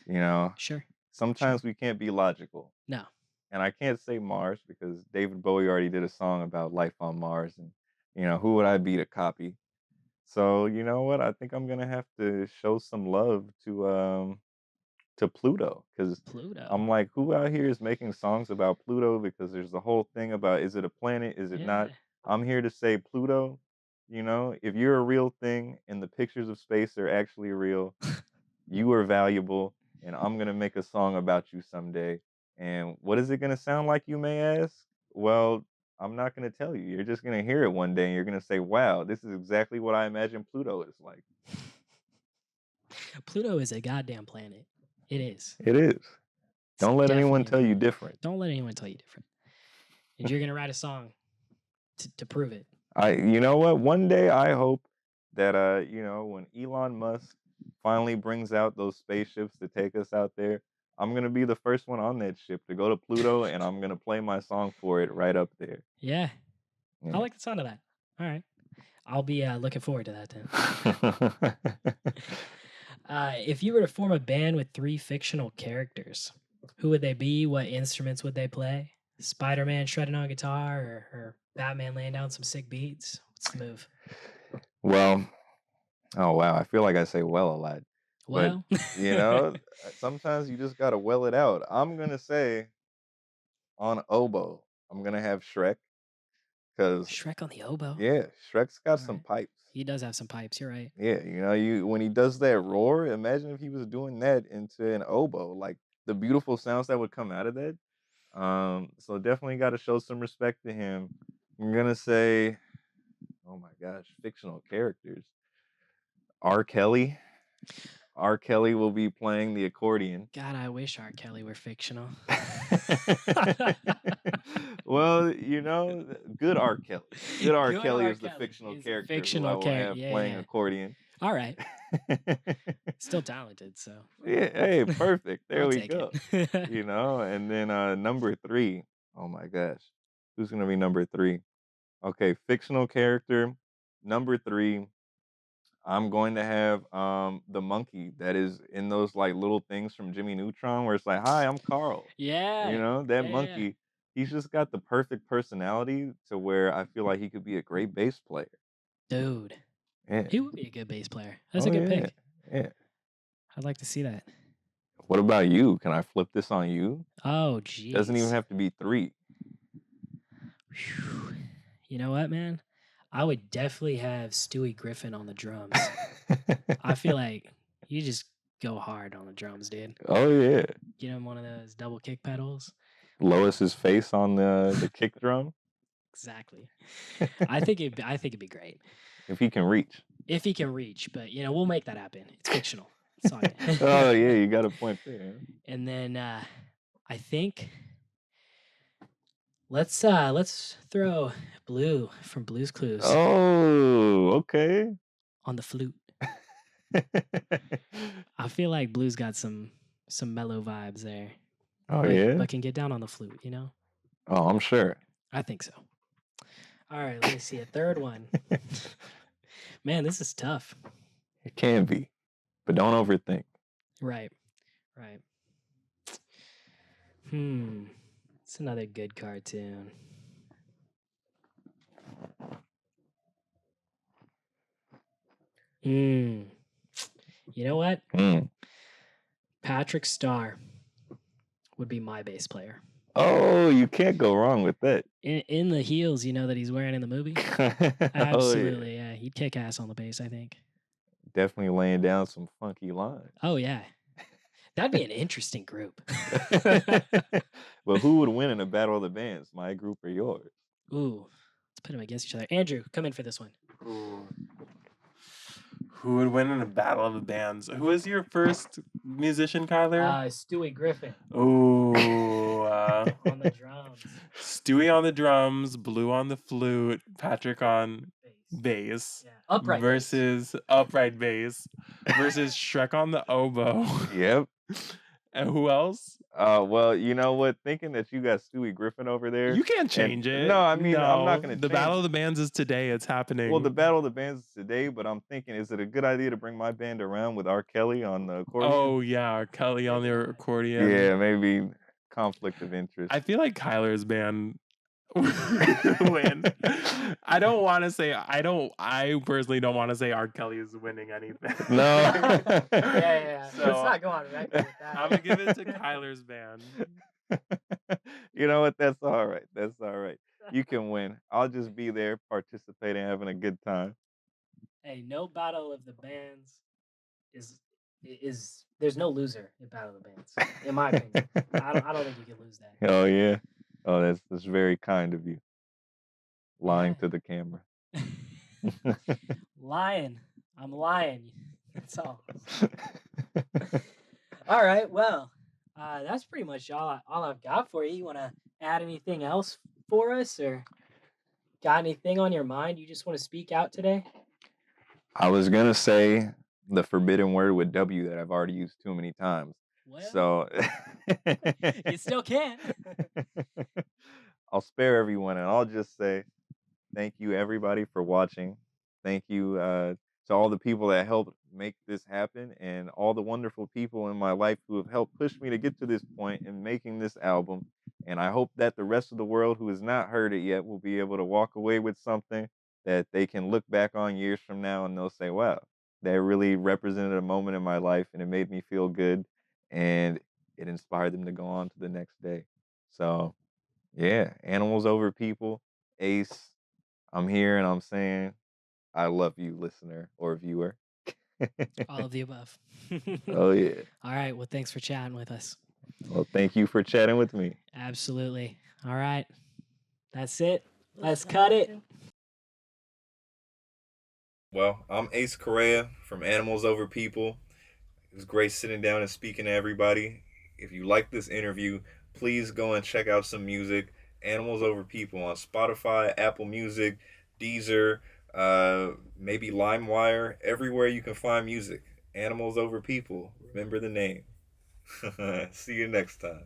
You know, Sure. sometimes we can't be logical. No. And I can't say Mars because David Bowie already did a song about life on Mars, and who would I be to copy? So you know what? I think I'm gonna have to show some love to Pluto because Pluto. I'm like, who out here is making songs about Pluto? Because there's the whole thing about is it a planet? Is it not? Yeah. I'm here to say Pluto. If you're a real thing and the pictures of space are actually real, you are valuable, and I'm gonna make a song about you someday. And what is it gonna sound like, you may ask? Well, I'm not gonna tell you. You're just gonna hear it one day, and you're gonna say, "Wow, this is exactly what I imagine Pluto is like." Pluto is a goddamn planet. It is. It is. It's Don't let anyone definitely a tell you planet. different. Don't let anyone tell you different. And you're gonna write a song to prove it. You know what? One day I hope that when Elon Musk finally brings out those spaceships to take us out there, I'm gonna be the first one on that ship to go to Pluto, and I'm gonna play my song for it right up there. Yeah. I Yeah. like the sound of that. All right. I'll be looking forward to that then. If you were to form a band with 3 fictional characters, who would they be? What instruments would they play? Spider-Man shredding on guitar or Batman laying down some sick beats? What's the move? Well, oh wow, I feel like I say well a lot. But Well, sometimes you just gotta well it out. I'm gonna say on oboe, I'm gonna have Shrek. Cause Shrek on the oboe. yeah, Shrek's got All some right. pipes. He does have some pipes. You're right. Yeah, you when he does that roar, imagine if he was doing that into an oboe, like the beautiful sounds that would come out of that. So definitely got to show some respect to him. I'm gonna say, oh my gosh, fictional characters. R. Kelly. R. Kelly will be playing the accordion. God, I wish R. Kelly were fictional. Well, good R. Kelly. Good R. Good Kelly R. is the Kelly fictional is a character who I fictional will character. have Yeah, playing yeah. accordion. All right. Still talented, so. Yeah, hey, perfect. There I'll we take go. it. And then number 3. Oh my gosh. Who's gonna be number 3? Okay, fictional character. Number 3. I'm going to have the monkey that is in those like little things from Jimmy Neutron where it's like, "Hi, I'm Carl." Yeah. That Yeah. monkey, he's just got the perfect personality to where I feel like he could be a great bass player. Dude. Yeah. He would be a good bass player. That's Oh a good yeah. pick. Yeah. I'd like to see that. What about you? Can I flip this on you? Oh, Doesn't even jeez. have to be 3. Whew. You know what, man? I would definitely have Stewie Griffin on the drums. I feel like you just go hard on the drums, dude. Oh yeah. Get him one of those double kick pedals. Lois's face on the kick drum. Exactly. I think it'd be great If he can reach. if he can reach, but we'll make that happen. It's fictional. It's all good. Oh yeah, you got a point there. And then I think let's throw Blue from Blue's Clues Oh, okay. on the flute. I feel like Blue's got some mellow vibes there. Oh yeah. But can get down on the flute, Oh, I'm sure. I think so. All right, let me see a third one. Man, this is tough. It can be, but don't overthink. Right. It's another good cartoon. You know what? Patrick Starr would be my bass player. Oh, you can't go wrong with that. In the heels, that he's wearing in the movie. Absolutely, yeah. He'd kick ass on the bass, I think. Definitely laying down some funky lines. Oh yeah, that'd be an interesting group. But who would win in a battle of the bands, my group or yours? Ooh, let's put them against each other. Andrew, come in for this one. Ooh. Who would win in a battle of the bands? Who was your first musician, Kyler? Stewie Griffin. Ooh. On the drums. Stewie on the drums, Blue on the flute, Patrick on bass. Yeah. Upright versus bass. upright bass versus Shrek on the oboe. Yep. And who else? Well, you know what? Thinking that you got Stewie Griffin over there. You can't change it. No, I mean, I'm not No. going to The change Battle it. of the Bands is today. It's happening. Well, the Battle of the Bands is today, but I'm thinking, is it a good idea to bring my band around with R. Kelly on the accordion? Oh, yeah. R. Kelly on the accordion. Yeah, maybe conflict of interest. I feel like Kyler's band win. I personally don't want to say R. Kelly is winning anything. No. Yeah. So, Let's not go on record with that. I'm going to give it to Kyler's band. You know what? That's all right. That's all right. You can win. I'll just be there participating, having a good time. Hey, no Battle of the Bands is there's no loser in Battle of the Bands, in my opinion. I don't think you can lose that. Oh yeah. Oh, that's very kind of you. Lying to the camera. Lying. I'm lying. That's all. All right. Well, that's pretty much all I've got for you. You want to add anything else for us, or got anything on your mind you just want to speak out today? I was gonna say the forbidden word with W that I've already used too many times. Well, So you still can. I'll spare everyone, and I'll just say thank you, everybody, for watching. Thank you to all the people that helped make this happen, and all the wonderful people in my life who have helped push me to get to this point in making this album. And I hope that the rest of the world who has not heard it yet will be able to walk away with something that they can look back on years from now and they'll say, wow, that really represented a moment in my life and it made me feel good and it inspired them to go on to the next day. So, yeah, animals over people, Ace, I'm here and I'm saying, I love you, listener or viewer. All of the above. Oh, yeah. All right. Well, thanks for chatting with us. Well, thank you for chatting with me. Absolutely. All right. That's it. Let's cut it. Well, I'm Ace Correa from Animals Over People. It was great sitting down and speaking to everybody. If you like this interview, please go and check out some music. Animals Over People on Spotify, Apple Music, Deezer, maybe LimeWire, everywhere you can find music. Animals Over People. Remember the name. See you next time.